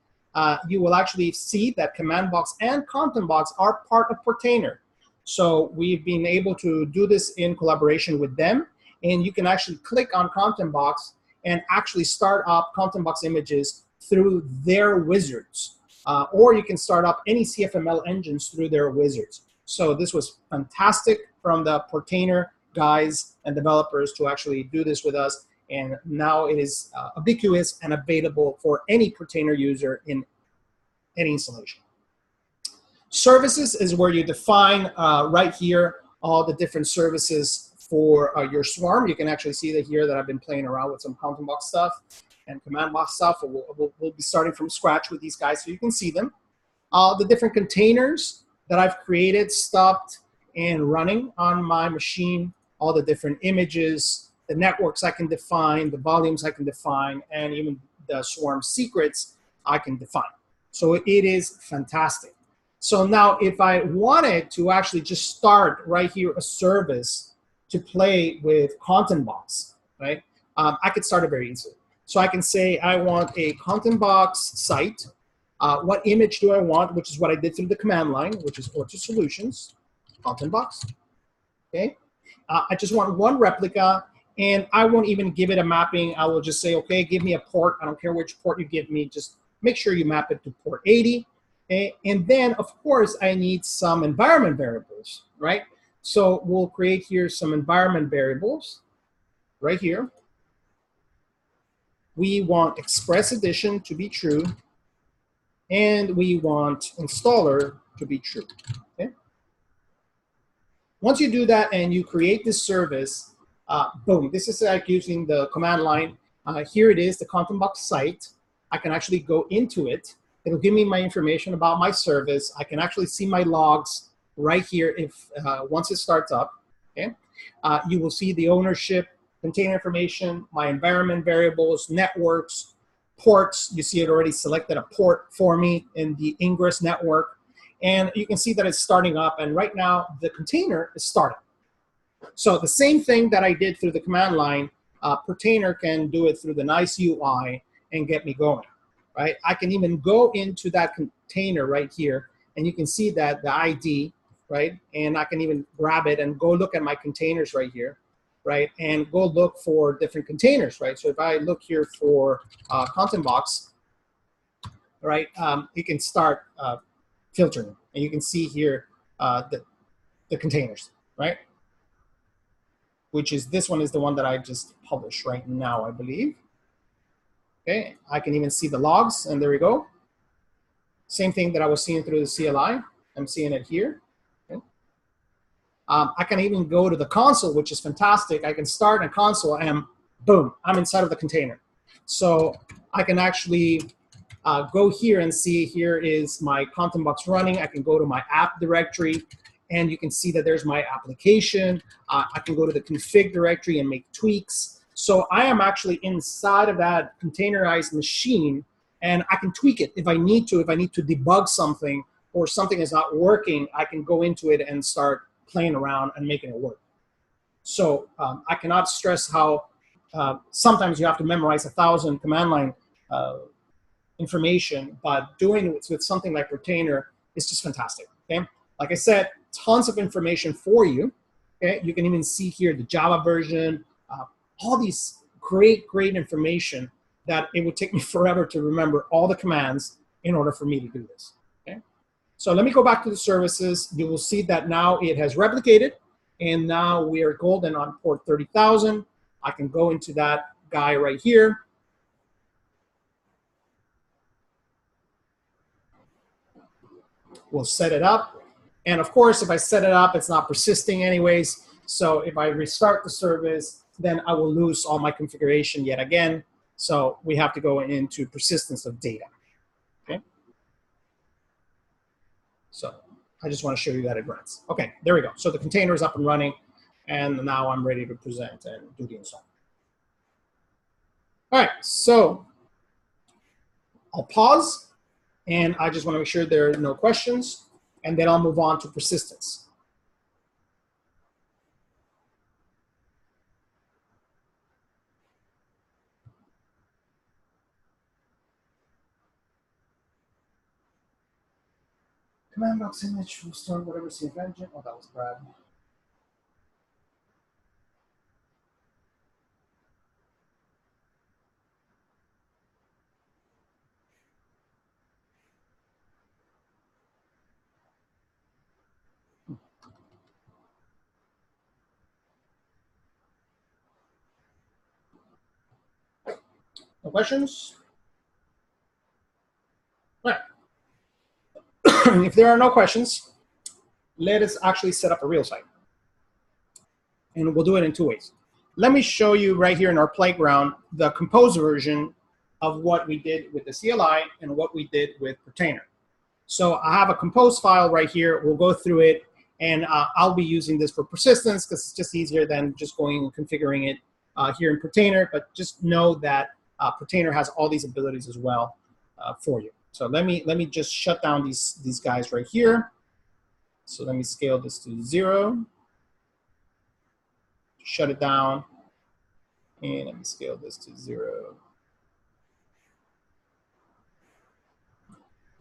B: You will actually see that ContentBox and ContentBox are part of Container. So we've been able to do this in collaboration with them, and you can actually click on ContentBox and actually start up ContentBox images through their wizards. Or you can start up any CFML engines through their wizards. So this was fantastic from the Container guys and developers to actually do this with us. And now it is ubiquitous and available for any Container user in any installation. Services is where you define right here all the different services for your swarm. You can actually see that here that I've been playing around with some ContentBox stuff and ContentBox stuff. We'll be starting from scratch with these guys so you can see them. The different containers that I've created, stopped, and running on my machine, all the different images, the networks I can define, the volumes I can define, and even the swarm secrets I can define. So it is fantastic. So now if I wanted to actually just start right here a service to play with ContentBox, right? I could start it very easily. So I can say I want a ContentBox site. What image do I want, which is what I did through the command line, which is Orto Solutions, ContentBox, okay? I just want one replica, and I won't even give it a mapping. I will just say, okay, give me a port. I don't care which port you give me. Just make sure you map it to port 80. Okay? And then, of course, I need some environment variables, right? So we'll create here some environment variables right here. We want Express Edition to be true, and we want installer to be true. Okay? Once you do that and you create this service, boom, this is like using the command line. Here it is, the ContentBox site. I can actually go into it. It'll give me my information about my service. I can actually see my logs right here if once it starts up. Okay? You will see the ownership, container information, my environment variables, networks, ports. You see it already selected a port for me in the Ingress network. And you can see that it's starting up. And right now, the container is starting. So the same thing that I did through the command line, Container can do it through the nice UI and get me going, right? I can even go into that container right here, and you can see that the ID, right? And I can even grab it and go look at my containers right here, right? And go look for different containers, right? So if I look here for ContentBox, right, you can start filtering, and you can see here the containers, right? which is this one is the one that I just published right now, I believe. Okay, I can even see the logs, and there we go. Same thing that I was seeing through the CLI. I'm seeing it here. Okay. I can even go to the console, which is fantastic. I can start a console and boom, I'm inside of the container. So I can actually go here and see here is my ContentBox running. I can go to my app directory, and you can see that there's my application. I can go to the config directory and make tweaks. So I am actually inside of that containerized machine, and I can tweak it if I need to. If I need to debug something or something is not working, I can go into it and start playing around and making it work. So I cannot stress how sometimes you have to memorize 1,000 command line information, but doing it with something like Retainer is just fantastic. Okay, like I said, tons of information for you. Okay, you can even see here the Java version, all these great information that it would take me forever to remember all the commands in order for me to do this. Okay, so let me go back to the services. You will see that now it has replicated, and now we are golden on port 30,000. I can go into that guy right here. We'll set it up. And of course, if I set it up, it's not persisting anyways. So if I restart the service, then I will lose all my configuration yet again. So we have to go into persistence of data. Okay. So I just want to show you that it runs. Okay, there we go. So the container is up and running, and now I'm ready to present and do the install. All right, so I'll pause. And I just want to make sure there are no questions, and then I'll move on to persistence. ContentBox image will start whatever CF engine. Oh, that was Brad. No questions? All right. If there are no questions, let us actually set up a real site. And we'll do it in two ways. Let me show you right here in our playground the compose version of what we did with the CLI and what we did with Retainer. So I have a compose file right here. We'll go through it, and I'll be using this for persistence because it's just easier than just going and configuring it here in Retainer. But just know that Retainer has all these abilities as well for you. So let me just shut down these guys right here. So let me scale this to 0. Shut it down, and let me scale this to 0.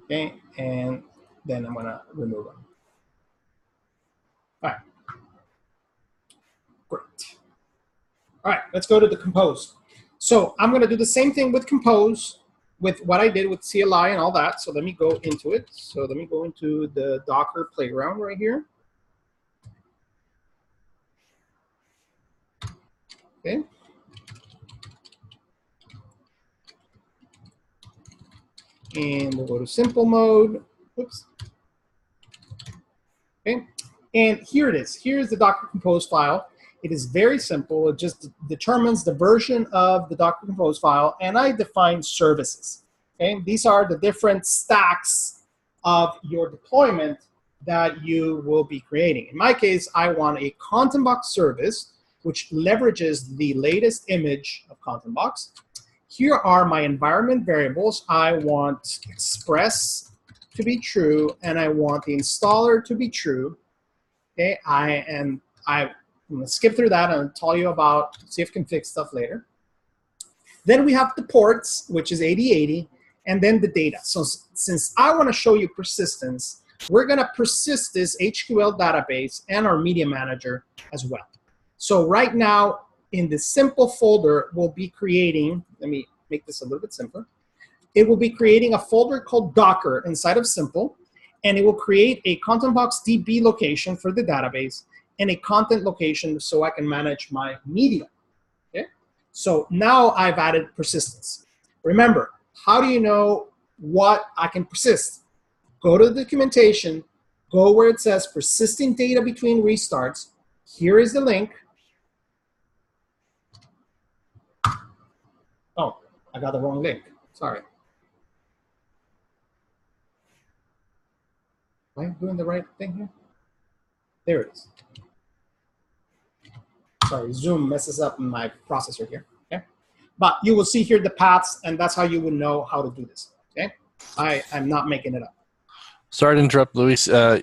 B: Okay, and then I'm gonna remove them. All right, great. All right, let's go to the compose. So I'm gonna do the same thing with compose with what I did with CLI and all that. So let me go into it. So let me go into the Docker playground right here. Okay. And we'll go to simple mode. Oops. Okay. And here it is. Here's the Docker Compose file. It is very simple. It just determines the version of the Docker Compose file, and I define services. Okay. These are the different stacks of your deployment that you will be creating. In my case, I want a ContentBox service, which leverages the latest image of ContentBox. Here are my environment variables. I want Express to be true, and I want the installer to be true. Okay, I'm going to skip through that and tell you about CFconfig stuff later. Then we have the ports, which is 8080, and then the data. So since I want to show you persistence, we're going to persist this HQL database and our media manager as well. So right now, in the simple folder, we'll be creating, let me make this a little bit simpler. It will be creating a folder called Docker inside of Simple, and it will create a ContentBox DB location for the database, and a content location so I can manage my media. Okay? So now I've added persistence. Remember, how do you know what I can persist? Go to the documentation, go where it says persisting data between restarts. Here is the link. Oh, I got the wrong link. Sorry. Am I doing the right thing here? There it is. Sorry, Zoom messes up my processor here. Okay, but you will see here the paths, and that's how you would know how to do this. Okay, I'm not making it up.
C: Sorry to interrupt, Luis. I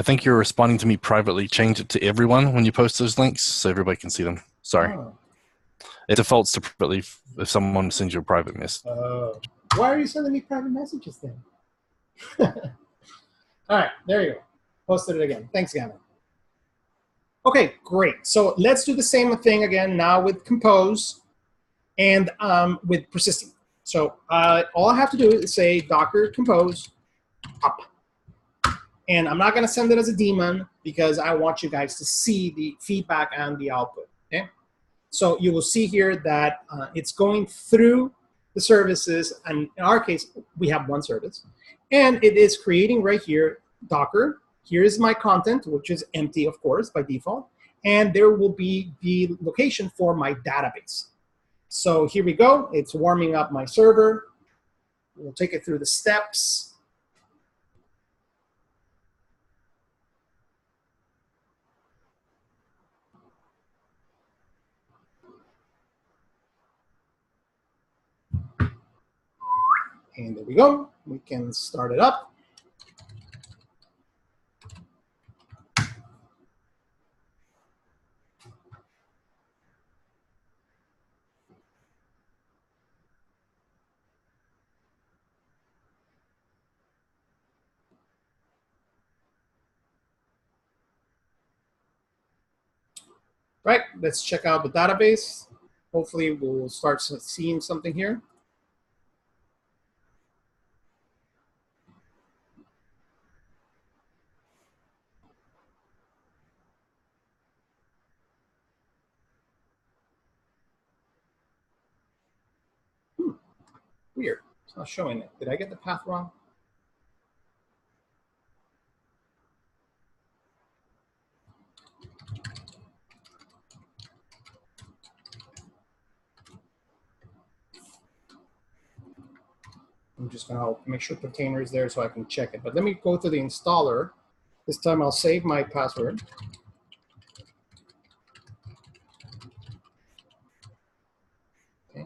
C: think you're responding to me privately. Change it to everyone when you post those links so everybody can see them. Sorry.
B: Oh.
C: It defaults to privately if someone sends you a private message.
B: Why are you sending me private messages then? All right, there you go. Posted it again. Thanks, Gavin. Okay, great. So let's do the same thing again now with compose and with persisting. So all I have to do is say docker compose up. And I'm not going to send it as a daemon because I want you guys to see the feedback and the output. Okay. So you will see here that it's going through the services. And in our case, we have one service. And it is creating right here, Docker. Here is my content, which is empty, of course, by default. And there will be the location for my database. So here we go. It's warming up my server. We'll take it through the steps. And there we go. We can start it up. Right, let's check out the database. Hopefully we'll start seeing something here. Weird, it's not showing it. Did I get the path wrong? I'm just gonna make sure container is there so I can check it. But let me go to the installer. This time I'll save my password. Okay.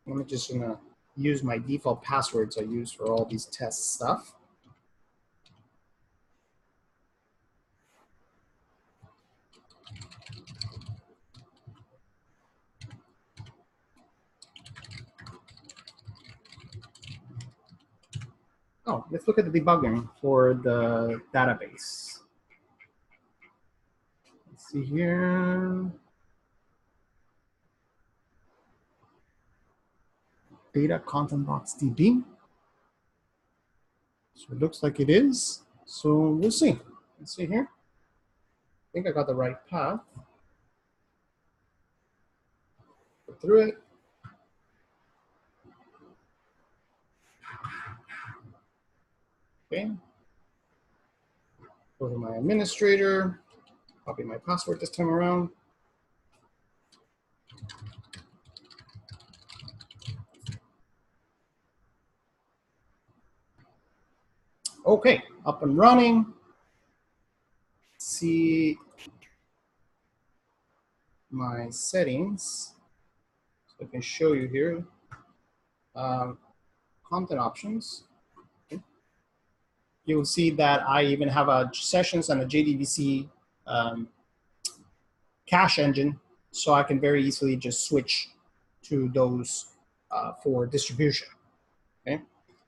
B: I'm just gonna use my default passwords I use for all these test stuff. Oh, let's look at the debugging for the database. Let's see here. Data ContentBox DB. So it looks like it is. So we'll see. Let's see here. I think I got the right path. Go through it. Okay. Go to my administrator. Copy my password this time around. Okay, up and running. See my settings. So I can show you here. Content options. Okay. You will see that I even have a sessions and a JDBC cache engine, so I can very easily just switch to those for distribution. Okay.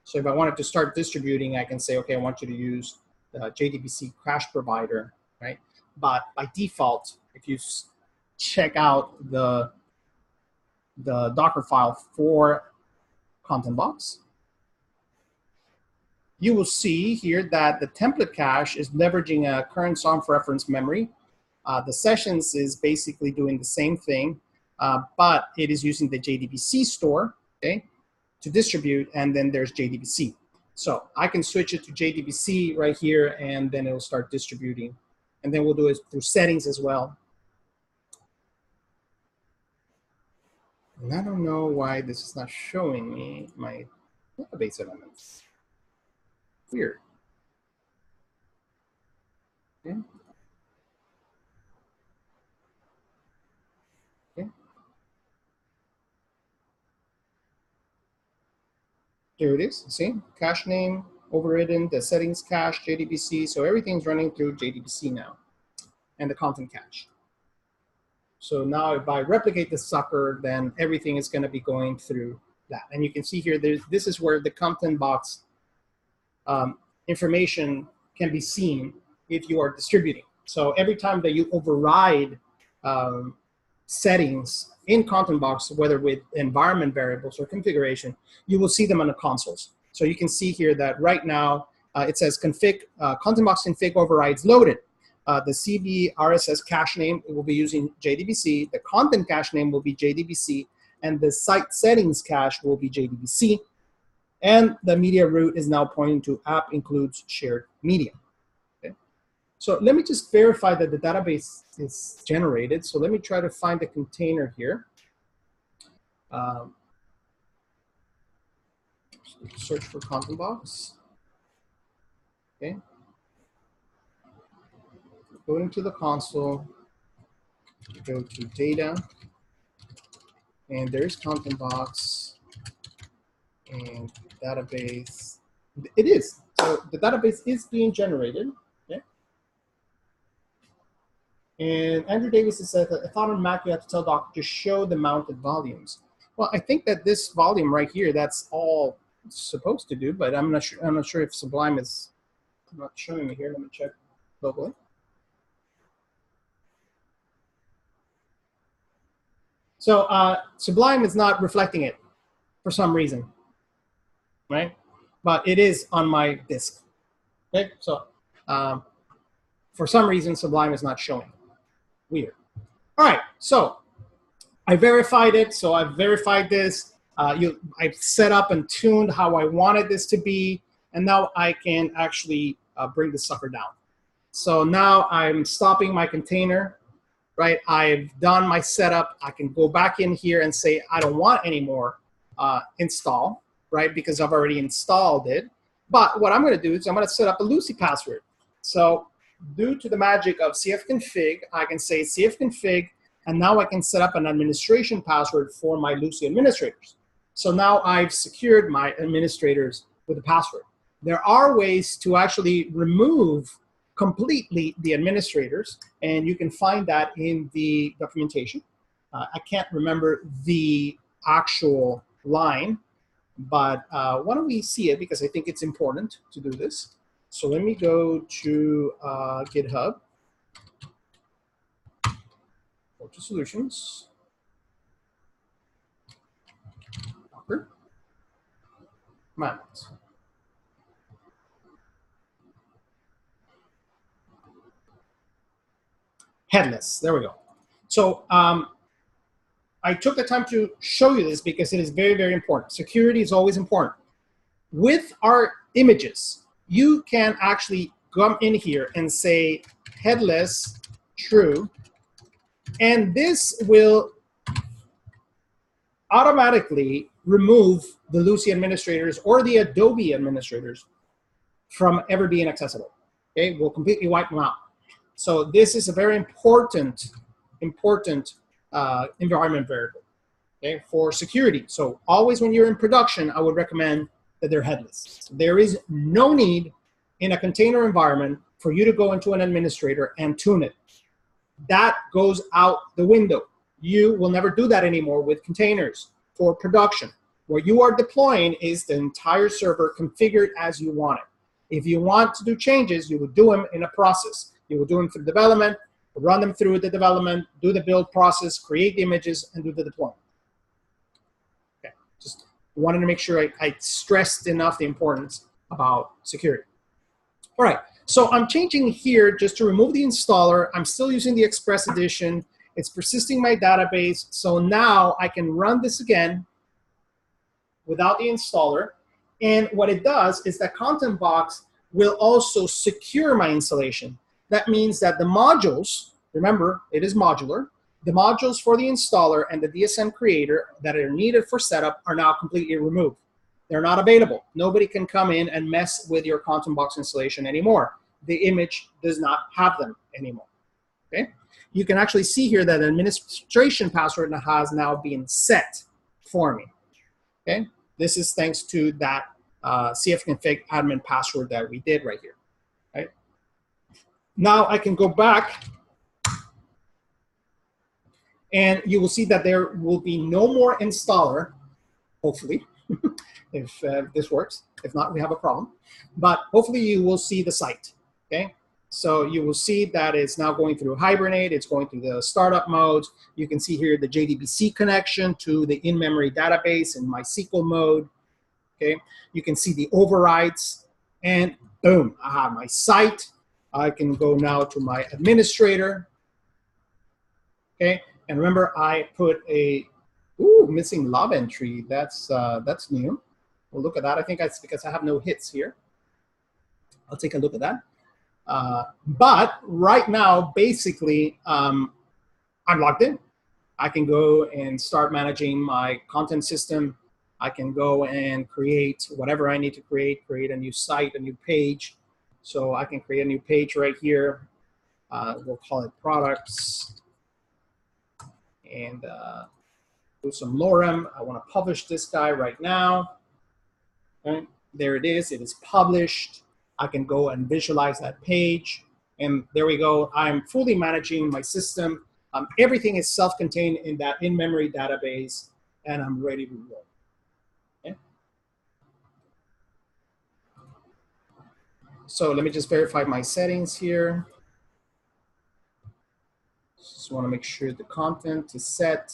B: So if I wanted to start distributing, I can say, okay, I want you to use the JDBC cache provider, right? But by default, if you check out the Docker file for ContentBox, you will see here that the template cache is leveraging a current song reference memory. The sessions is basically doing the same thing, but it is using the JDBC store, okay, to distribute, and then there's JDBC. So I can switch it to JDBC right here, and then it'll start distributing. And then we'll do it through settings as well. And I don't know why this is not showing me my database elements. Weird. Okay. Okay. Here it is. See, cache name overridden, the settings cache, JDBC. So everything's running through JDBC now, and the content cache. So now if I replicate the sucker, then everything is going to be going through that. And you can see here, this is where the ContentBox information can be seen if you are distributing. So every time that you override settings in ContentBox, whether with environment variables or configuration, you will see them on the consoles. So you can see here that right now it says config, ContentBox config overrides loaded. The CB RSS cache name, it will be using JDBC. The content cache name will be JDBC, and the site settings cache will be JDBC. And the media root is now pointing to app includes shared media. Okay. So let me just verify that the database is generated. So let me try to find the container here. Search for ContentBox. Okay. Go into the console, go to data, and there's ContentBox and database. It is. So the database is being generated. Okay? And Andrew Davis said that I thought on Mac you have to tell Docker to show the mounted volumes. Well, I think that this volume right here, that's all it's supposed to do, but I'm not sure. I'm not sure if Sublime is not showing me here. Let me check locally. So Sublime is not reflecting it for some reason, right? But it is on my disk. Okay, so for some reason Sublime is not showing. Weird. All right, so I verified it. So I've verified this. I've set up and tuned how I wanted this to be, and now I can actually bring the sucker down. So now I'm stopping my container. Right, I've done my setup. I can go back in here and say I don't want any more install, right? Because I've already installed it. But what I'm going to do is I'm going to set up a Lucy password. So due to the magic of cfconfig, I can say cfconfig, and now I can set up an administration password for my Lucy administrators. So now I've secured my administrators with a password. There are ways to actually remove completely the administrators, and you can find that in the documentation. I can't remember the actual line, but why don't we see it, because I think it's important to do this. So let me go to GitHub, go to solutions, Docker, commandments. Headless, there we go. So I took the time to show you this because it is very, very important. Security is always important. With our images, you can actually come in here and say headless true, and this will automatically remove the Lucy administrators or the Adobe administrators from ever being accessible. Okay, we'll completely wipe them out. So this is a very important environment variable, okay, for security. So always when you're in production, I would recommend that they're headless. There is no need in a container environment for you to go into an administrator and tune it. That goes out the window. You will never do that anymore with containers for production. What you are deploying is the entire server configured as you want it. If you want to do changes, you would do them in a process. You will do them through development, run them through the development, do the build process, create the images, and do the deployment. Okay, just wanted to make sure I stressed enough the importance about security. All right, so I'm changing here just to remove the installer. I'm still using the Express Edition. It's persisting my database. So now I can run this again without the installer. And what it does is that ContentBox will also secure my installation. That means that the modules, remember, it is modular, the modules for the installer and the DSM creator that are needed for setup are now completely removed. They're not available. Nobody can come in and mess with your ContentBox installation anymore. The image does not have them anymore, okay? You can actually see here that administration password has now been set for me, okay? This is thanks to that cfconfig admin password that we did right here, right? Now I can go back and you will see that there will be no more installer, hopefully, if this works. If not, we have a problem. But hopefully you will see the site, okay? So you will see that it's now going through Hibernate. It's going through the startup modes. You can see here the JDBC connection to the in-memory database in MySQL mode, okay? You can see the overrides, and boom, I have my site. I can go now to my administrator, okay? And remember, I put a, missing log entry. That's new. We'll look at that. I think that's because I have no hits here. I'll take a look at that. But right now, basically, I'm logged in. I can go and start managing my content system. I can go and create whatever I need to create a new site, a new page. So I can create a new page right here. We'll call it products. And do some lorem. I want to publish this guy right now. Okay. There it is. It is published. I can go and visualize that page. And there we go. I'm fully managing my system. Everything is self-contained in that in-memory database, and I'm ready to roll. Okay. So let me just verify my settings here. Just want to make sure the content is set.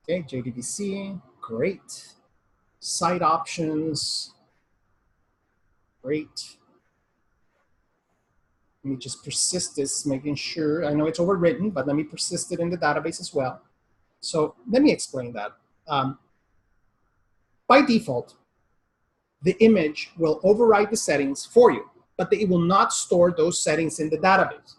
B: Okay, JDBC, great. Site options, great. Let me just persist this, making sure, I know it's overwritten, but let me persist it in the database as well. So let me explain that. By default, the image will override the settings for you, but it will not store those settings in the database.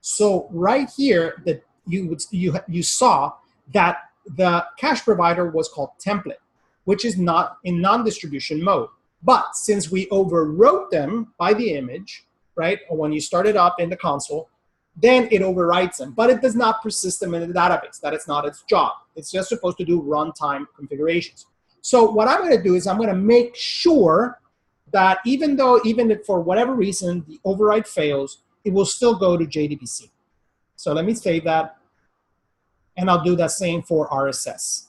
B: So right here, that you saw that the cache provider was called template, which is not in non-distribution mode. But since we overwrote them by the image, right, or when you start it up in the console, then it overwrites them, but it does not persist them in the database. That is not its job. It's just supposed to do runtime configurations. So what I'm going to do is I'm going to make sure that even if for whatever reason the override fails, it will still go to JDBC. So let me save that, and I'll do that same for RSS,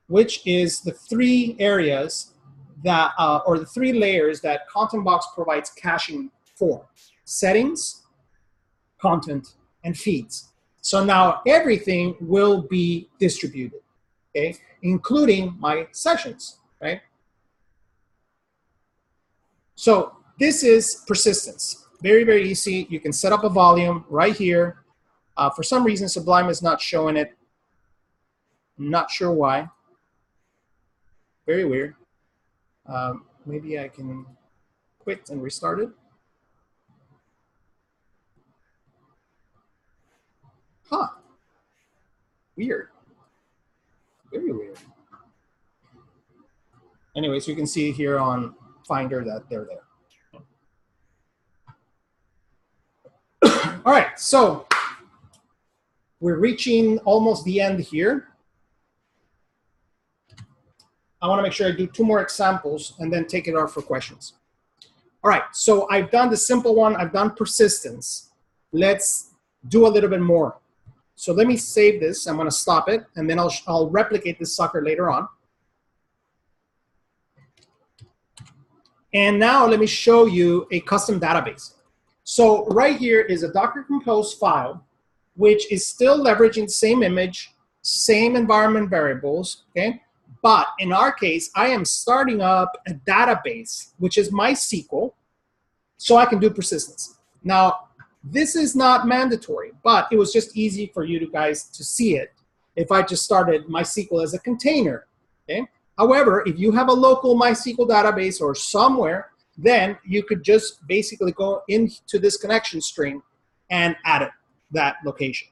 B: which is the three areas that, or the three layers that ContentBox provides caching for: settings, content, and feeds. So now everything will be distributed, okay, including my sessions, right? So this is persistence. Very, very easy. You can set up a volume right here. For some reason, Sublime is not showing it. I'm not sure why. Very weird. Maybe I can quit and restart it. Huh. Weird. Very weird. Anyways, you can see here on Finder that they're there. All right, so we're reaching almost the end here. I want to make sure I do two more examples and then take it out for questions. All right, so I've done the simple one. I've done persistence. Let's do a little bit more. So let me save this. I'm going to stop it, and then I'll replicate this sucker later on. And now let me show you a custom database. So right here is a Docker Compose file, which is still leveraging the same image, same environment variables, okay? But in our case, I am starting up a database, which is MySQL, so I can do persistence. Now, this is not mandatory, but it was just easy for you guys to see it if I just started MySQL as a container. Okay? However, if you have a local MySQL database or somewhere, then you could just basically go into this connection string and add it, that location.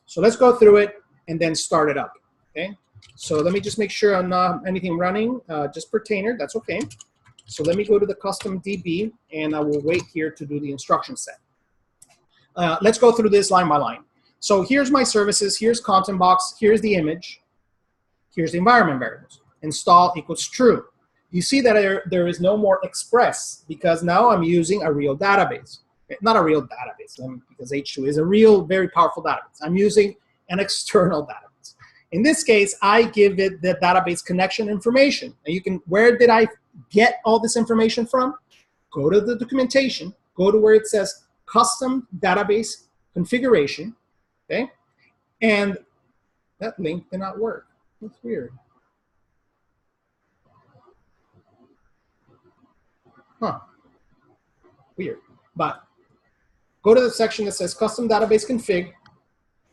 B: So let's go through it and then start it up. Okay? So let me just make sure I'm not anything running, just pertainer, that's okay. So let me go to the custom DB and I will wait here to do the instruction set. Let's go through this line by line. So here's my services, here's ContentBox, here's the image, here's the environment variables. Install equals true. You see that there is no more express because now I'm using a real database. Okay? Not a real database because H2 is a real, very powerful database. I'm using an external database. In this case, I give it the database connection information. And you can, where did I get all this information from? Go to the documentation, go to where it says custom database configuration, okay? And that link did not work. That's weird. Huh, weird. But go to the section that says custom database config.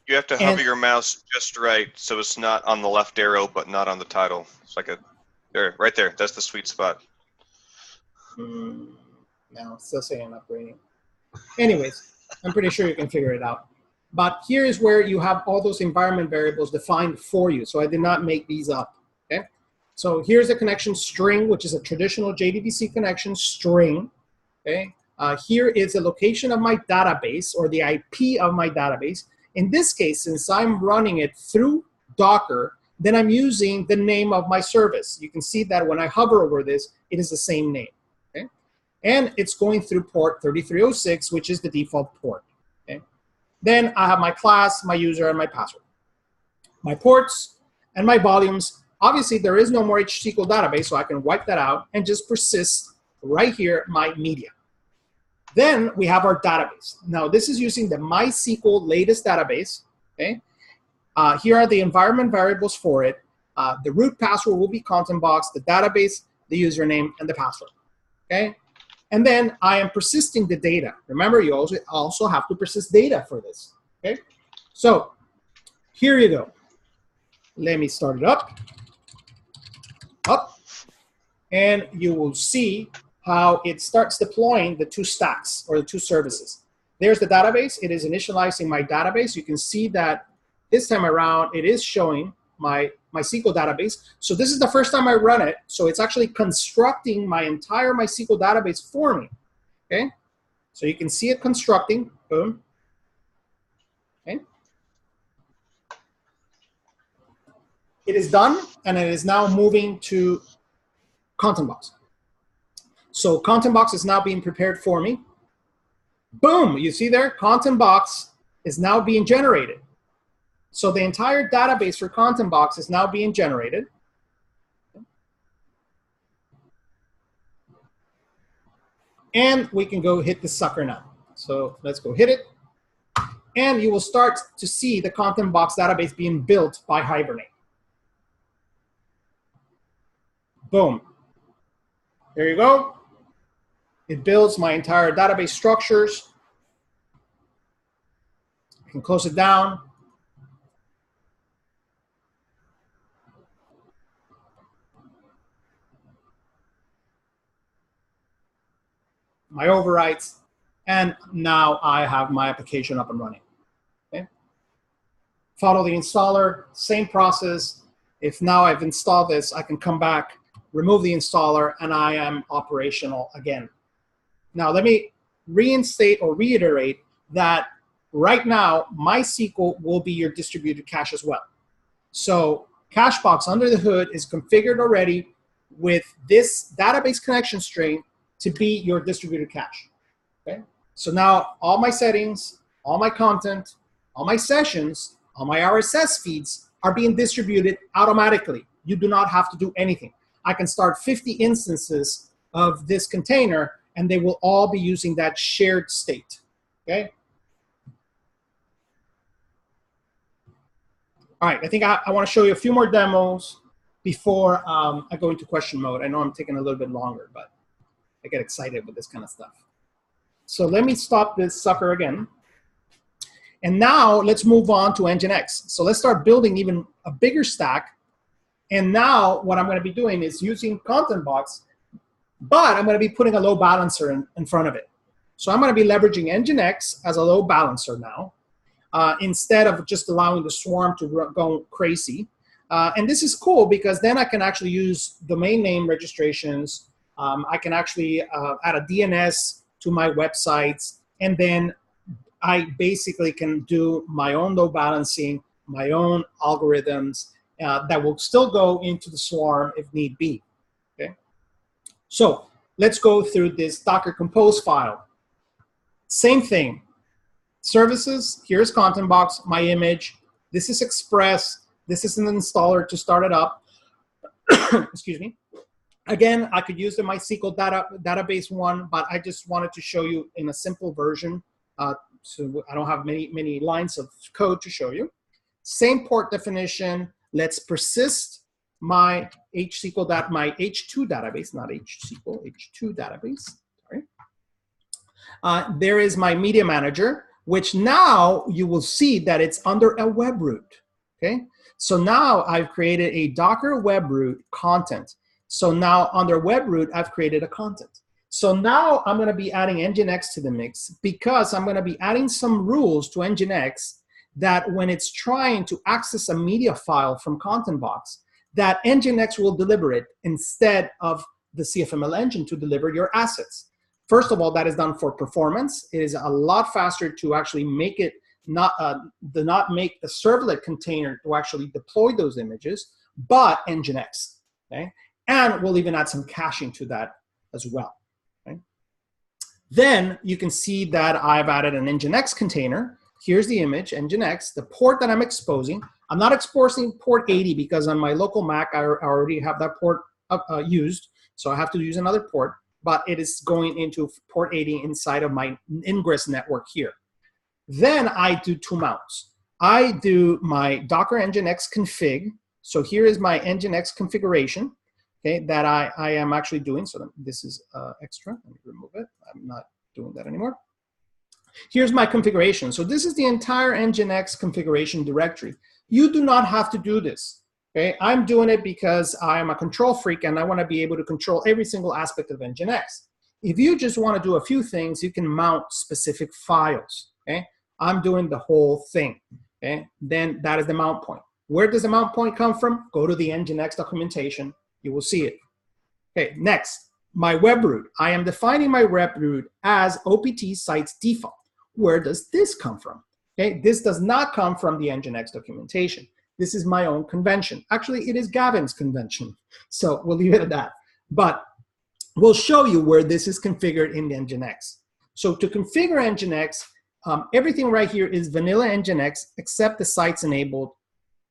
A: You have to hover your mouse just right so it's not on the left arrow but not on the title. It's like there, right there. That's the sweet spot.
B: No, it's still saying upgrading. Anyways, I'm pretty sure you can figure it out. But here is where you have all those environment variables defined for you. So I did not make these up. Okay. So here's a connection string, which is a traditional JDBC connection string. Okay. Here is the location of my database or the IP of my database. In this case, since I'm running it through Docker, then I'm using the name of my service. You can see that when I hover over this, it is the same name. Okay? And it's going through port 3306, which is the default port. Okay? Then I have my class, my user, and my password. My ports and my volumes. Obviously, there is no more HSQL database, so I can wipe that out and just persist right here my media. Then we have our database. Now, this is using the MySQL latest database. Okay? Here are the environment variables for it. The root password will be ContentBox, the database, the username, and the password. Okay? And then I am persisting the data. Remember, you also have to persist data for this. Okay? So here you go. Let me start it up. And you will see how it starts deploying the two stacks or the two services. There's the database. It is initializing my database. You can see that this time around, it is showing my MySQL database. So this is the first time I run it. So it's actually constructing my entire MySQL database for me. Okay? So you can see it constructing. Boom. Okay? It is done, and it is now moving to ContentBox. So ContentBox is now being prepared for me. Boom, you see there, ContentBox is now being generated. So the entire database for ContentBox is now being generated. And we can go hit the sucker now. So let's go hit it. And you will start to see the ContentBox database being built by Hibernate. Boom. There you go. It builds my entire database structures. I can close it down. My overrides, and now I have my application up and running. Okay? Follow the installer, same process. If now I've installed this, I can come back, remove the installer, and I am operational again. Now let me reinstate or reiterate that right now, MySQL will be your distributed cache as well. So CacheBox under the hood is configured already with this database connection string to be your distributed cache. Okay? So now all my settings, all my content, all my sessions, all my RSS feeds are being distributed automatically. You do not have to do anything. I can start 50 instances of this container, and they will all be using that shared state. Okay? All right, I think I want to show you a few more demos before I go into question mode. I know I'm taking a little bit longer, but I get excited with this kind of stuff. So let me stop this sucker again. And now let's move on to Nginx. So let's start building even a bigger stack. And now what I'm going to be doing is using ContentBox, but I'm going to be putting a load balancer in front of it. So I'm going to be leveraging Nginx as a load balancer now, instead of just allowing the swarm to go crazy. And this is cool because then I can actually use domain name registrations. I can actually add a DNS to my websites, and then I basically can do my own load balancing, my own algorithms that will still go into the swarm if need be. Okay. So let's go through this Docker Compose file. Same thing. Services, here's ContentBox, my image. This is Express. This is an installer to start it up. Excuse me. Again, I could use the MySQL database one, but I just wanted to show you in a simple version. So I don't have many lines of code to show you. Same port definition. Let's persist my HSQL, my H2 database, not HSQL, H2 database. Sorry. There is my media manager, which now you will see that it's under a web root. Okay. So now I've created a Docker web root content. So now under web root, I've created a content. So now I'm going to be adding Nginx to the mix because I'm going to be adding some rules to Nginx that when it's trying to access a media file from ContentBox, that Nginx will deliver it instead of the CFML engine to deliver your assets. First of all, that is done for performance. It is a lot faster to actually make it not make the servlet container to actually deploy those images, but Nginx. Okay? And we'll even add some caching to that as well. Okay? Then you can see that I've added an Nginx container. Here's the image, Nginx, the port that I'm exposing. I'm not exposing port 80 because on my local Mac, I already have that port used. So I have to use another port, but it is going into port 80 inside of my ingress network here. Then I do two mounts. I do my Docker Nginx config. So here is my Nginx configuration, okay, that I am actually doing. So this is extra. Let me remove it. I'm not doing that anymore. Here's my configuration. So this is the entire Nginx configuration directory. You do not have to do this. Okay? I'm doing it because I am a control freak and I want to be able to control every single aspect of Nginx. If you just want to do a few things, you can mount specific files. Okay? I'm doing the whole thing. Okay? Then that is the mount point. Where does the mount point come from? Go to the Nginx documentation. You will see it. Okay, next, my web root. I am defining my web root as OPT sites default. Where does this come from? Okay, this does not come from the Nginx documentation. This is my own convention. Actually, it is Gavin's convention. So we'll leave it at that. But we'll show you where this is configured in the Nginx. So to configure Nginx, everything right here is vanilla Nginx except the sites enabled,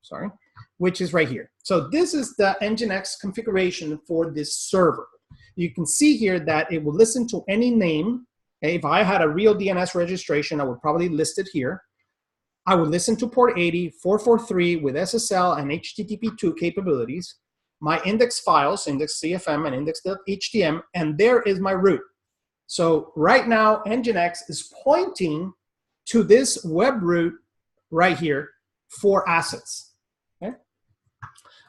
B: sorry, which is right here. So this is the Nginx configuration for this server. You can see here that it will listen to any name. If I had a real DNS registration, I would probably list it here. I would listen to port 80, 443 with SSL and HTTP2 capabilities, my index files, index.cfm and index.htm, and there is my root. So right now, Nginx is pointing to this web root right here for assets. Okay?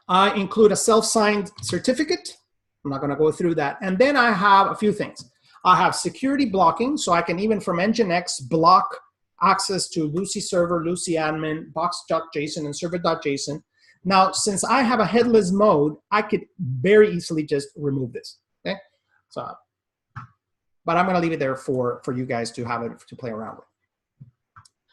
B: I include a self-signed certificate. I'm not going to go through that. And then I have a few things. I have security blocking, so I can even from Nginx block access to Lucy server, Lucy admin, box.json, and server.json. Now, since I have a headless mode, I could very easily just remove this. Okay, so, but I'm going to leave it there for you guys to have it to play around with.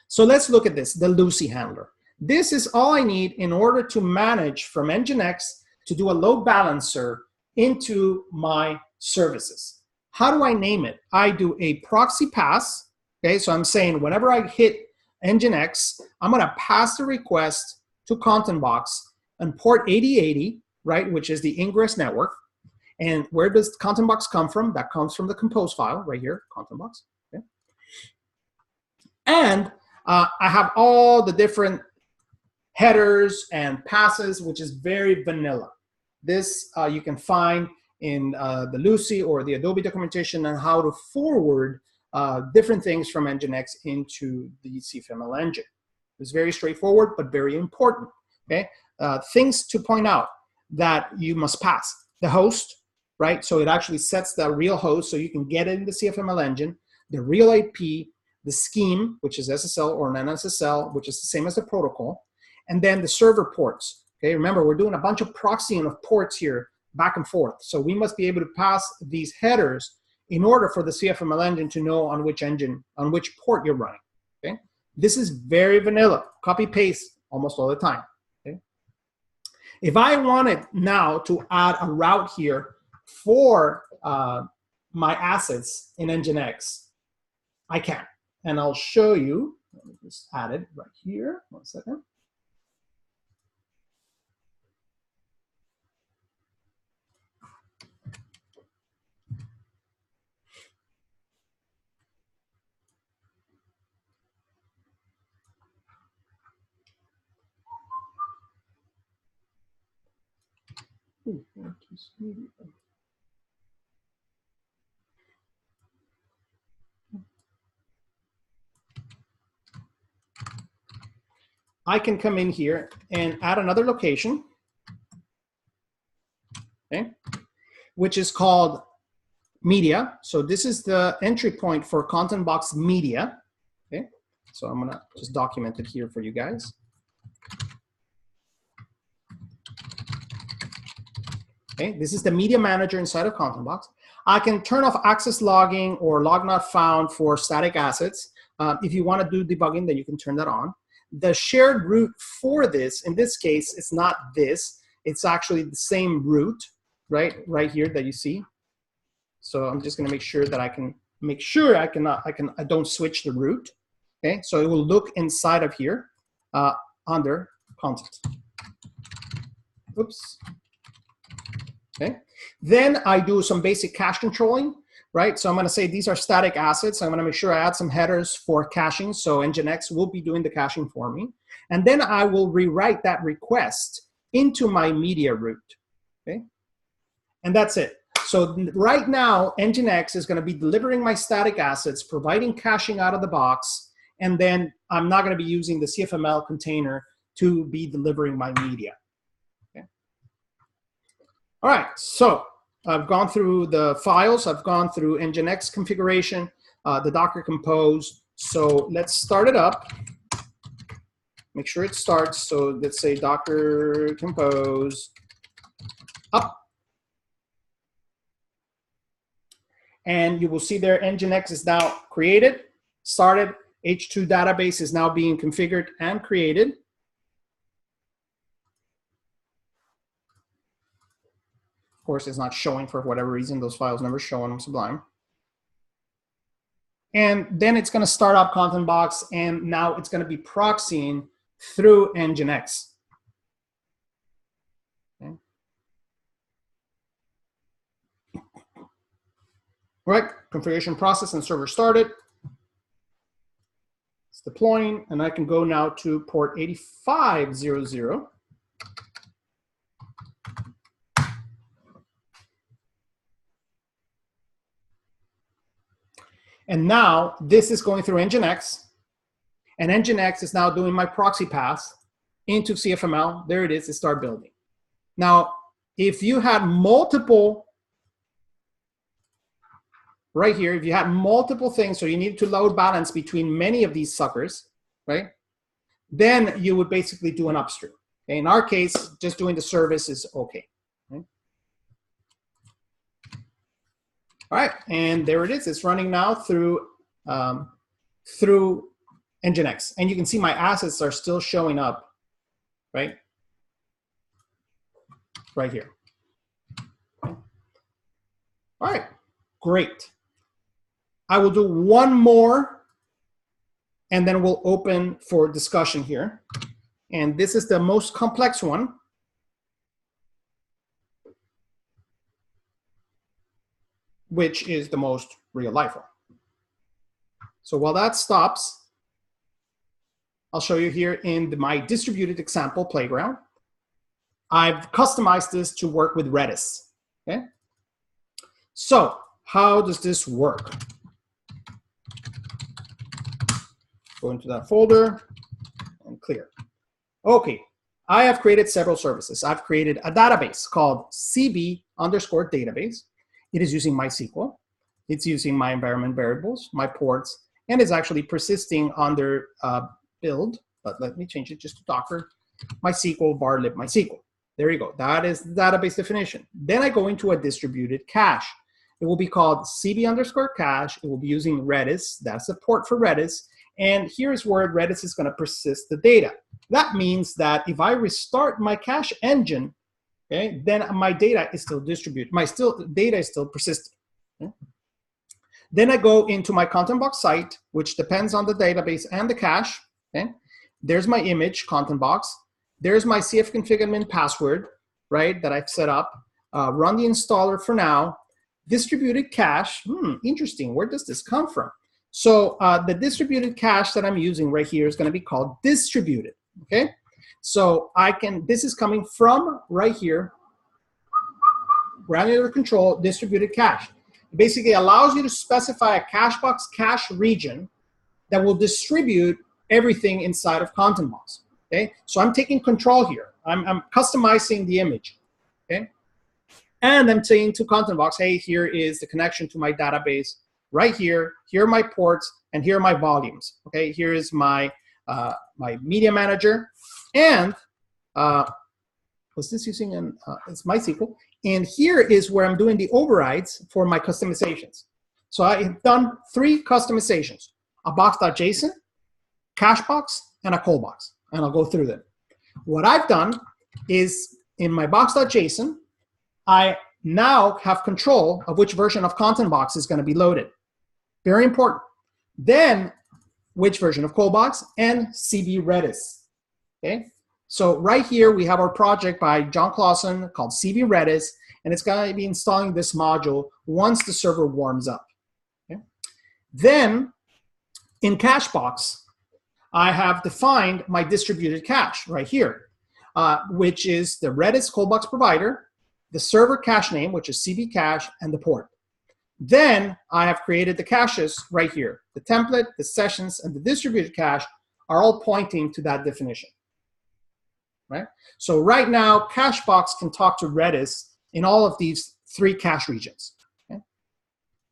B: So let's look at this, the Lucy handler. This is all I need in order to manage from Nginx to do a load balancer into my services. How do I name it? I do a proxy pass. Okay, so I'm saying whenever I hit Nginx, I'm going to pass the request to ContentBox and port 8080, right, which is the ingress network. And where does ContentBox come from? That comes from the compose file right here, ContentBox. Okay. And I have all the different headers and passes, which is very vanilla. This you can find in the Lucy or the Adobe documentation on how to forward different things from Nginx into the CFML engine. It's very straightforward, but very important, okay? Things to point out that you must pass. The host, right? So it actually sets the real host so you can get it in the CFML engine, the real IP, the scheme, which is SSL or non-SSL, which is the same as the protocol, and then the server ports. Okay, remember, we're doing a bunch of proxying of ports here back and forth. So we must be able to pass these headers in order for the CFML engine to know on which engine, on which port you're running. Okay, this is very vanilla, copy paste almost all the time. Okay, if I wanted now to add a route here for my assets in Nginx, I can. And I'll show you. Let me just add it right here. 1 second. Ooh, I can come in here and add another location, okay, which is called media. So this is the entry point for ContentBox media, okay? So I'm gonna just document it here for you guys. Okay, this is the media manager inside of ContentBox. I can turn off access logging or log not found for static assets. If you want to do debugging, then you can turn that on. The shared root for this, in this case, it's not this. It's actually the same root, right here that you see. So I'm just going to make sure that I can make sure I don't switch the root. Okay, so it will look inside of here under content. Oops. Okay. Then I do some basic cache controlling, right? So I'm going to say these are static assets. I'm going to make sure I add some headers for caching. So Nginx will be doing the caching for me. And then I will rewrite that request into my media root. Okay. And that's it. So right now, Nginx is going to be delivering my static assets, providing caching out of the box. And then I'm not going to be using the CFML container to be delivering my media. All right, so I've gone through the files. I've gone through Nginx configuration, the Docker Compose. So let's start it up. Make sure it starts. So let's say Docker Compose up. And you will see there Nginx is now created, started. H2 database is now being configured and created. Of course, it's not showing for whatever reason. Those files never show on Sublime. And then it's going to start up ContentBox, and now it's going to be proxying through Nginx. Okay. All right, configuration process and server started. It's deploying, and I can go now to port 8500. And now this is going through Nginx, and Nginx is now doing my proxy path into CFML. There it is, it started building. Now, if you had multiple, right here, if you had multiple things, so you need to load balance between many of these suckers, right? Then you would basically do an upstream. Okay? In our case, just doing the service is okay. All right, and there it is. It's running now through through Nginx, and you can see my assets are still showing up, right? Right here. All right, great. I will do one more, and then we'll open for discussion here. And this is the most complex one. Which is the most real life one. So while that stops, I'll show you here in my distributed example playground. I've customized this to work with Redis. Okay. So how does this work? Go into that folder and clear. Okay, I have created several services. I've created a database called CB_database. It is using MySQL. It's using my environment variables, my ports, and it's actually persisting under build, but let me change it just to Docker, MySQL var lib MySQL. There you go. That is the database definition. Then I go into a distributed cache. It will be called CB_cache. It will be using Redis. That's the port for Redis. And here's where Redis is going to persist the data. That means that if I restart my cache engine, okay, then my data is still distributed. My data is still persistent. Okay? Then I go into my ContentBox site, which depends on the database and the cache. Okay? There's my image, ContentBox. There's my cfconfig_admin password, right, that I've set up. Run the installer for now. Distributed cache, interesting. Where does this come from? So the distributed cache that I'm using right here is going to be called distributed, okay? So this is coming from right here, granular control distributed cache. It basically allows you to specify a CacheBox cache region that will distribute everything inside of ContentBox, okay? So I'm taking control here. I'm customizing the image, okay? And I'm saying to ContentBox, hey, here is the connection to my database right here. Here are my ports, and here are my volumes. Okay, here is my my media manager, and was this using it's MySQL, and here is where I'm doing the overrides for my customizations. So I've done 3 customizations: a box.json, CacheBox, and a callbox, and I'll go through them. What I've done is in my box.json, I now have control of which version of ContentBox is going to be loaded. Very important. Then, which version of callbox and CB Redis. Okay. So right here we have our project by John Clausen called CB Redis, and it's going to be installing this module once the server warms up. Okay. Then, in CacheBox, I have defined my distributed cache right here, which is the Redis callbox provider, the server cache name, which is CB cache, and the port. Then I have created the caches right here. The template, the sessions, and the distributed cache are all pointing to that definition, right? So right now, CacheBox can talk to Redis in all of these 3 cache regions. Okay?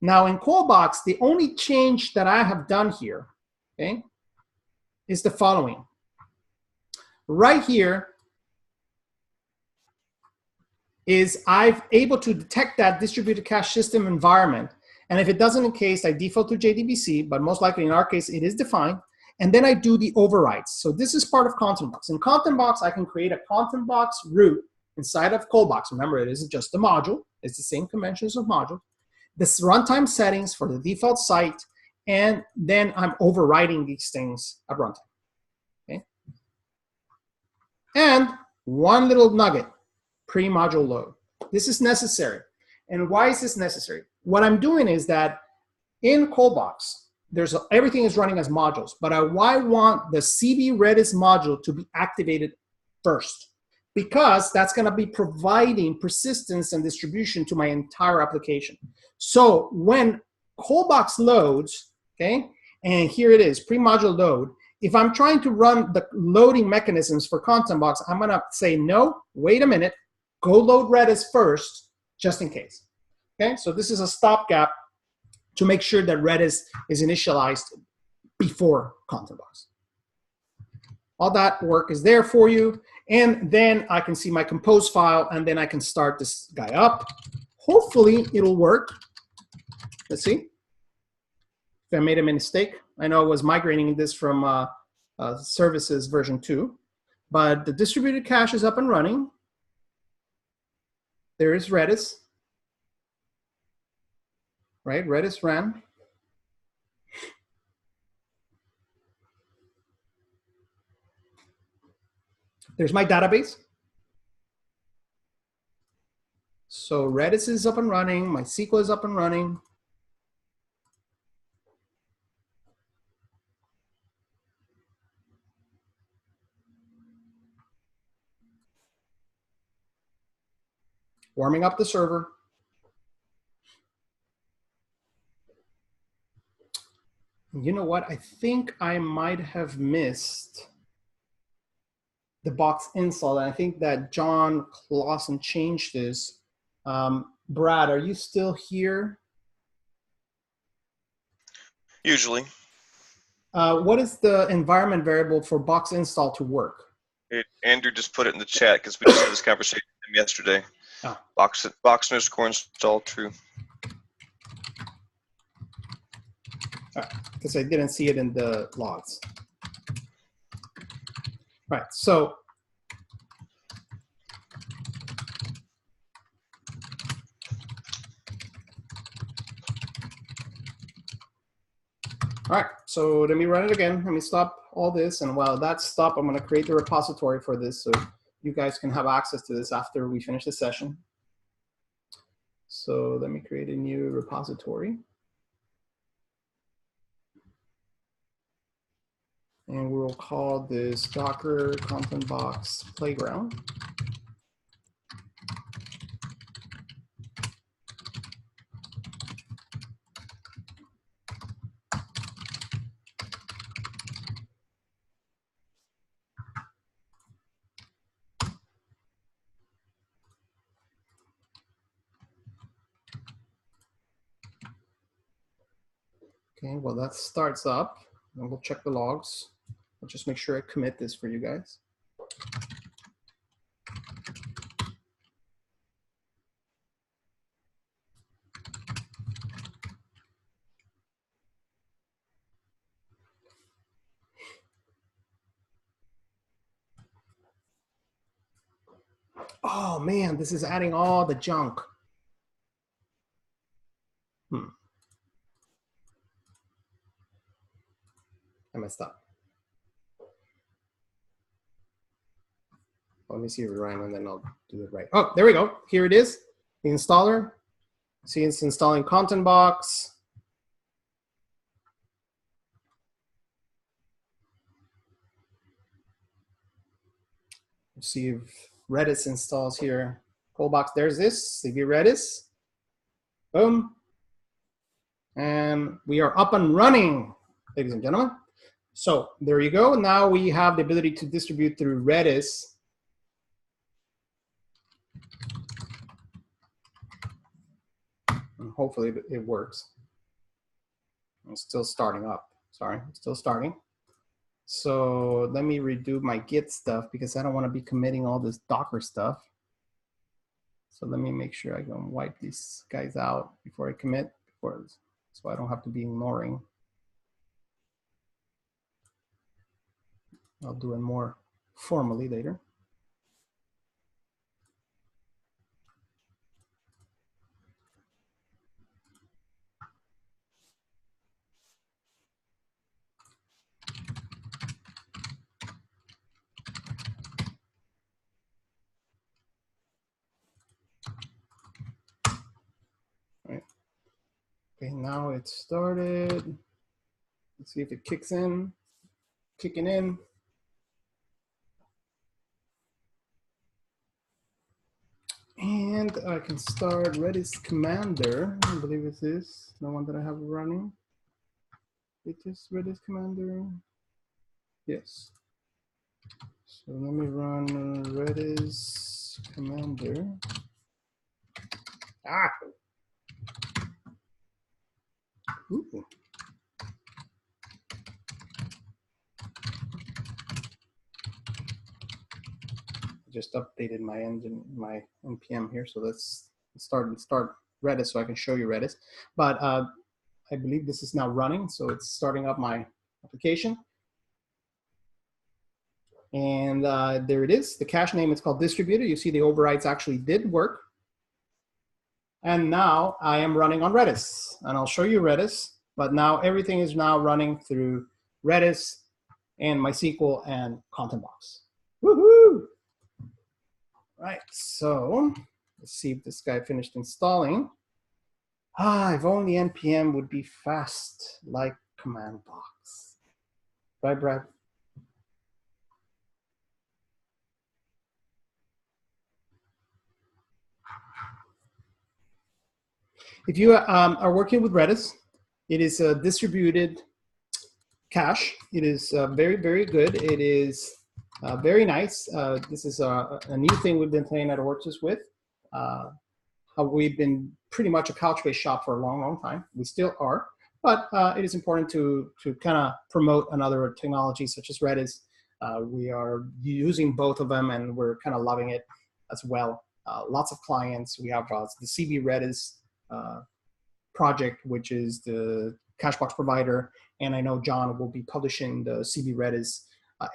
B: Now in callbox, the only change that I have done here, okay, is the following. Right here is I'm able to detect that distributed cache system environment. And if it doesn't in case, I default to JDBC, but most likely in our case, it is defined. And then I do the overrides. So this is part of ContentBox. In ContentBox, I can create a ContentBox root inside of callbox. Remember, it isn't just a module. It's the same conventions of module. This runtime settings for the default site, and then I'm overriding these things at runtime. Okay? And one little nugget. Pre-module load. This is necessary. And why is this necessary? What I'm doing is that in callbox, everything is running as modules, but I want the CB Redis module to be activated first, because that's going to be providing persistence and distribution to my entire application. So when callbox loads, okay, and here it is, pre-module load, if I'm trying to run the loading mechanisms for ContentBox, I'm going to say, no, wait a minute, go load Redis first, just in case. Okay, so this is a stopgap to make sure that Redis is initialized before ContentBox. All that work is there for you, and then I can see my compose file, and then I can start this guy up. Hopefully, it'll work. Let's see if I made a mistake. I know I was migrating this from services version 2, but the distributed cache is up and running. There is Redis, right? Redis ran. There's my database. So Redis is up and running. My SQL is up and running. warming up the server. You know what? I think I might have missed the box install. And I think that John Clausen changed this. Brad, are you still here?
A: Usually.
B: What is the environment variable for box install to work?
A: Andrew just put it in the chat because we just had this conversation with him yesterday.
B: Oh.
A: Box underscore install true.
B: Because I didn't see it in the logs. Right, so all right, so let me run it again. Let me stop all this, and while that's stopped, I'm going to create the repository for this so you guys can have access to this after we finish the session. So let me create a new repository. And we'll call this Docker ContentBox Playground. Okay, well, that starts up, and we'll check the logs. I'll just make sure I commit this for you guys. Oh man, this is adding all the junk. I messed up. Let me see if it's right, and then I'll do it right. Oh, there we go. Here it is, the installer. See, it's installing ContentBox. See if Redis installs here. Toolbox, there's this. CV Redis. Boom. And we are up and running, ladies and gentlemen. So there you go. Now we have the ability to distribute through Redis. And hopefully it works. It's still starting up. Sorry, it's still starting. So let me redo my Git stuff because I don't want to be committing all this Docker stuff. So let me make sure I can wipe these guys out before I commit, so I don't have to be ignoring. I'll do it more formally later. All right. Okay, now it started. Let's see if it kicks in. Kicking in. And I can start Redis Commander. I believe it's this, the one that I have running. It is Redis Commander. Yes. So let me run Redis Commander. Ah! Ooh. Just updated my engine, my npm here. So let's start Redis so I can show you Redis. But I believe this is now running, so it's starting up my application. And there it is. The cache name is called distributor. You see the overrides actually did work. And now I am running on Redis, and I'll show you Redis. But now everything is now running through Redis and MySQL and ContentBox. Woohoo! Right, so let's see if this guy finished installing. If only npm would be fast like CommandBox. Right, Brad? If you are working with Redis, it is a distributed cache. It is very, very good. It is very nice. This is a new thing we've been playing at Ortus with. We've been pretty much a Couchbase shop for a long, long time. We still are, but it is important to kind of promote another technology such as Redis. We are using both of them, and we're kind of loving it as well. Lots of clients. We have the CB Redis project, which is the Cashbox provider, and I know John will be publishing the CB Redis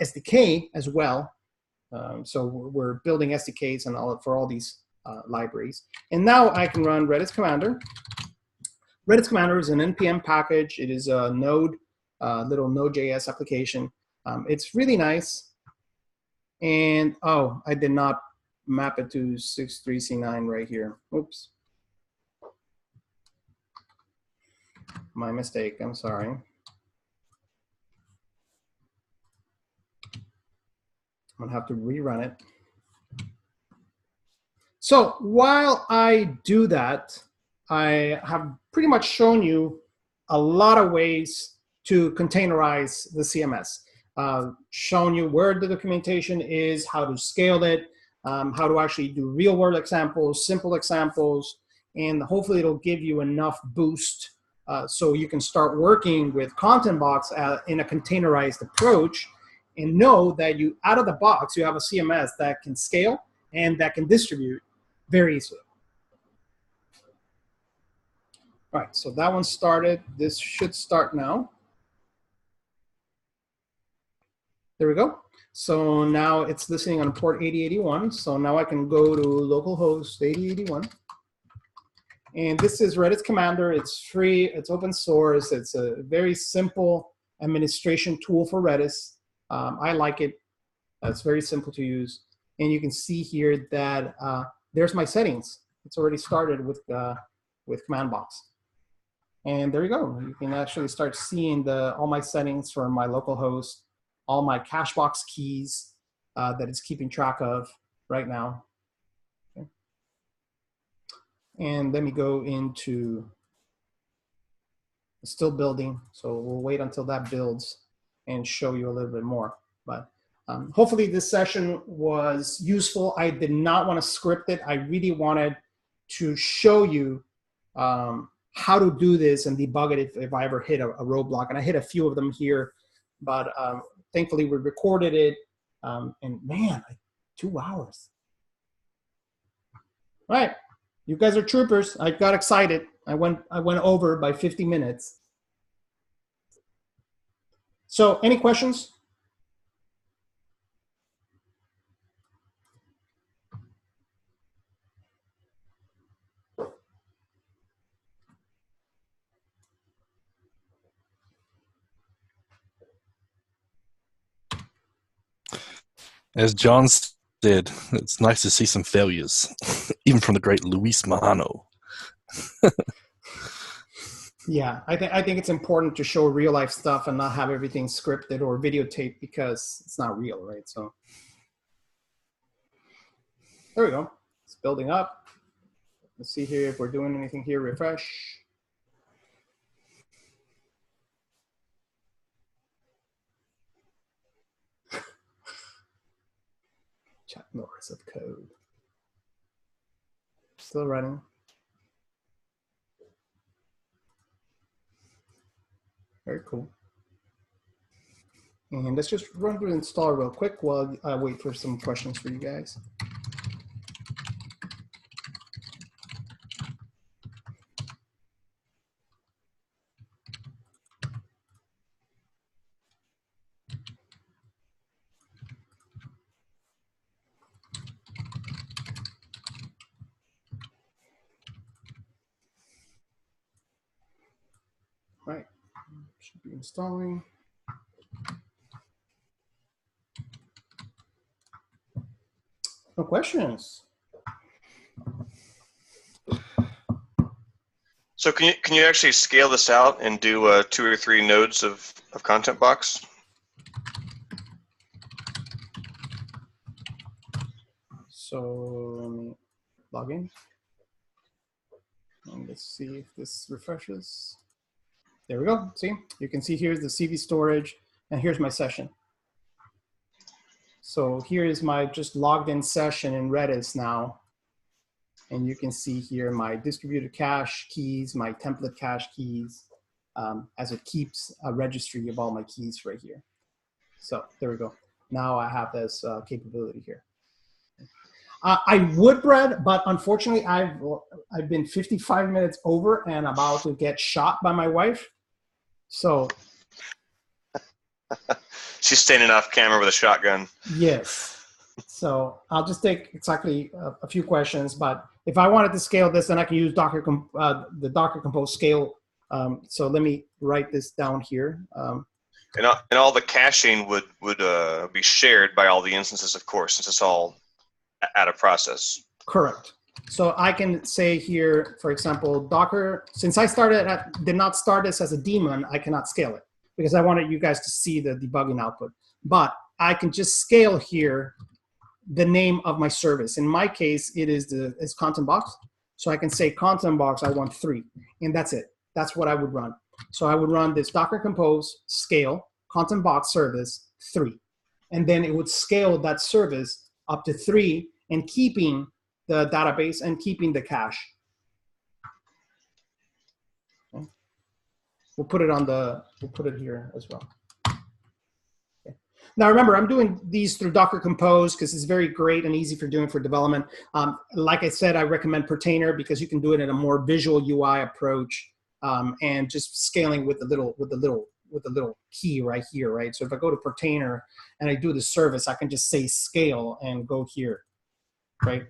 B: SDK as well. So we're building SDKs and for all these libraries. And now I can run Redis Commander. Redis Commander is an NPM package. It is a Node, little Node.js application. It's really nice. And oh, I did not map it to 63C9 right here. Oops. My mistake, I'm sorry. I'm gonna have to rerun it. So while I do that, I have pretty much shown you a lot of ways to containerize the CMS. Shown you where the documentation is, how to scale it, how to actually do real world examples, simple examples, and hopefully it'll give you enough boost so you can start working with ContentBox in a containerized approach and know that you, out of the box, you have a CMS that can scale and that can distribute very easily. All right, so that one started. This should start now. There we go. So now it's listening on port 8081. So now I can go to localhost 8081. And this is Redis Commander. It's free, it's open source. It's a very simple administration tool for Redis. I like it. It's very simple to use. And you can see here that there's my settings. It's already started with CommandBox. And there you go. You can actually start seeing all my settings for my local host, all my Cashbox keys that it's keeping track of right now. Okay. And let me go into, it's still building, so we'll wait until that builds and show you a little bit more. But hopefully this session was useful. I did not want to script it. I really wanted to show you how to do this and debug it if I ever hit a roadblock. And I hit a few of them here, but thankfully we recorded it. And man, 2 hours. All right, you guys are troopers. I got excited. I went over by 50 minutes. So any questions?
C: As John said, it's nice to see some failures, even from the great Luis Mahano.
B: Yeah, I think it's important to show real life stuff and not have everything scripted or videotaped because it's not real, right? So there we go. It's building up. Let's see here if we're doing anything here. Refresh. Chuck Norris of code. Still running. Very cool. And let's just run through the install real quick while I wait for some questions for you guys. All right, should be installing. No questions.
A: So can you actually scale this out and do 2 or 3 nodes of ContentBox?
B: So let me log in. And let's see if this refreshes. There we go. See, you can see here's the CV storage, and here's my session. So here is my just logged in session in Redis now. And you can see here my distributed cache keys, my template cache keys, as it keeps a registry of all my keys right here. So there we go. Now I have this capability here. I would, Brad, but unfortunately I've been 55 minutes over and about to get shot by my wife. So
A: she's standing off camera with a shotgun.
B: yes. So I'll just take exactly a few questions, but if I wanted to scale this, then I can use the Docker Compose scale. So let me write this down here.
A: And all the caching would be shared by all the instances, of course, since it's all at a process.
B: Correct. So I can say here, for example, Docker, since I did not start this as a daemon, I cannot scale it because I wanted you guys to see the debugging output. But I can just scale here the name of my service. In my case, it's ContentBox. So I can say ContentBox, I want 3, and that's it. That's what I would run. So I would run this Docker Compose scale ContentBox service 3, and then it would scale that service up to 3 and keeping the database and keeping the cache. Okay. We'll put it here as well. Okay. Now remember, I'm doing these through Docker Compose because it's very great and easy for development. Like I said, I recommend Pertainer because you can do it in a more visual UI approach, and just scaling with the little key right here, right? So if I go to Pertainer and I do the service, I can just say scale and go here, right?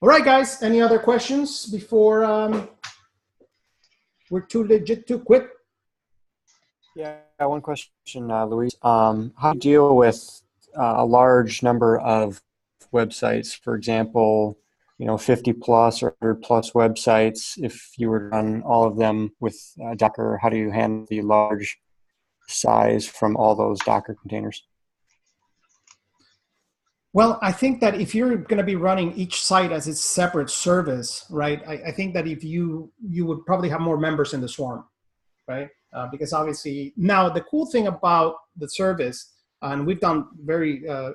B: All right, guys, any other questions before we're too legit to quit?
D: Yeah, one question, Luis. How do you deal with a large number of websites, for example, 50 plus or 100 plus websites? If you were to run all of them with Docker, how do you handle the large size from all those Docker containers?
B: Well, I think that if you're going to be running each site as its separate service, right, I think that if you would probably have more members in the swarm, right? Because obviously, now the cool thing about the service, and we've done a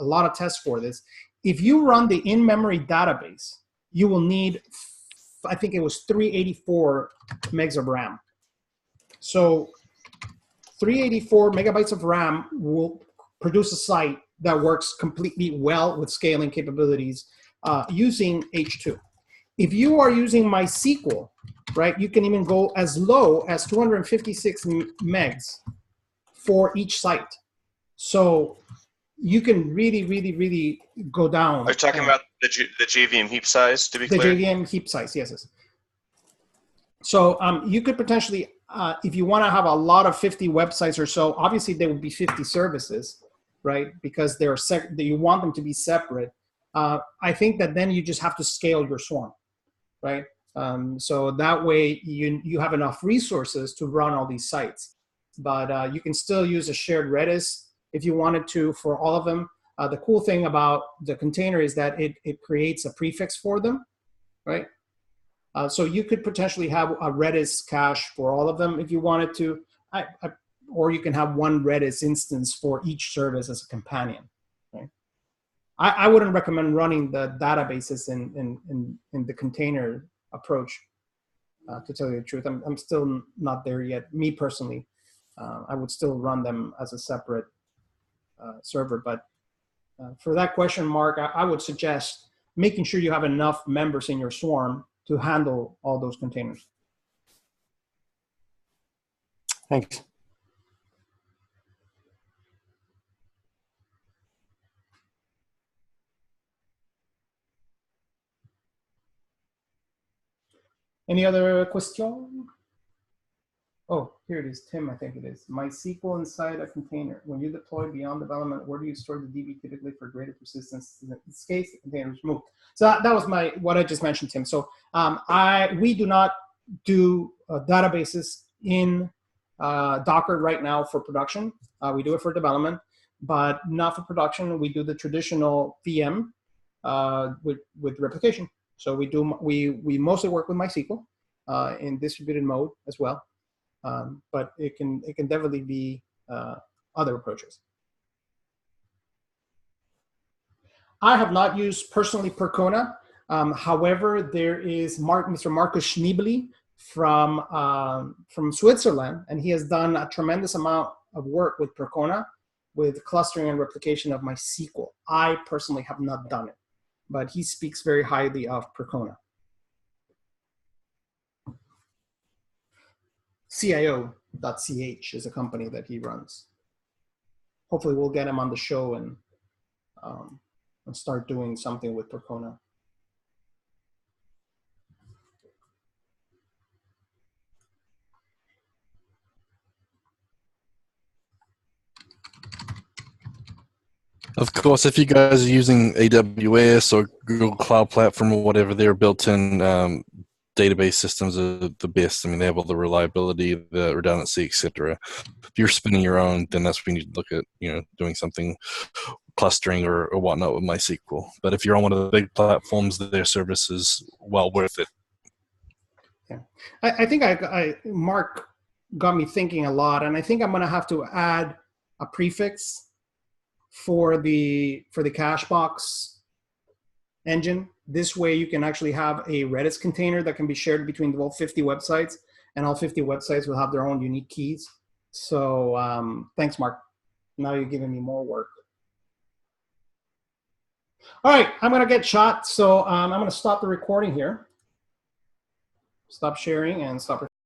B: lot of tests for this, if you run the in-memory database, you will need, I think it was 384 megs of RAM. So 384 megabytes of RAM will produce a site that works completely well with scaling capabilities using H2. If you are using MySQL, right, you can even go as low as 256 megs for each site. So you can really, really, really go down.
A: Are you talking about the JVM heap size, to be clear?
B: The JVM heap size, yes. So you could potentially, if you want to have a lot of 50 websites or so, obviously there would be 50 services, right? Because you want them to be separate. I think that then you just have to scale your swarm, right? So that way you have enough resources to run all these sites. But you can still use a shared Redis if you wanted to for all of them. The cool thing about the container is that it creates a prefix for them, right? So you could potentially have a Redis cache for all of them if you wanted to, or you can have one Redis instance for each service as a companion, right? I wouldn't recommend running the databases in the container approach, to tell you the truth. I'm still not there yet, me personally. I would still run them as a separate server, but for that question, Mark, I would suggest making sure you have enough members in your swarm to handle all those containers.
D: Thanks.
B: Any other question? Oh, here it is, Tim, I think it is. MySQL inside a container. When you deploy beyond development, where do you store the DB typically for greater persistence? In this case, the container is moved. So that was what I just mentioned, Tim. So we do not do databases in Docker right now for production. We do it for development. but not for production. We do the traditional VM with replication. So we mostly work with MySQL in distributed mode as well, but it can definitely be other approaches. I have not used personally Percona. However, there is Mr. Markus Schneebly from Switzerland, and he has done a tremendous amount of work with Percona, with clustering and replication of MySQL. I personally have not done it, but he speaks very highly of Percona. CIO.ch is a company that he runs. Hopefully we'll get him on the show and start doing something with Percona.
C: Of course, if you guys are using AWS or Google Cloud Platform or whatever, their built-in database systems are the best. I mean, they have all the reliability, the redundancy, etc. If you're spinning your own, then that's when you need to look at, doing something clustering or whatnot with MySQL. But if you're on one of the big platforms, their service is well worth it.
B: Yeah, I think Mark got me thinking a lot, and I think I'm going to have to add a prefix for the CacheBox engine. This way you can actually have a Redis container that can be shared between all 50 websites, and all 50 websites will have their own unique keys. So thanks, Mark. Now you're giving me more work. All right, I'm going to get shot, so I'm going to stop the recording here. Stop sharing and stop recording.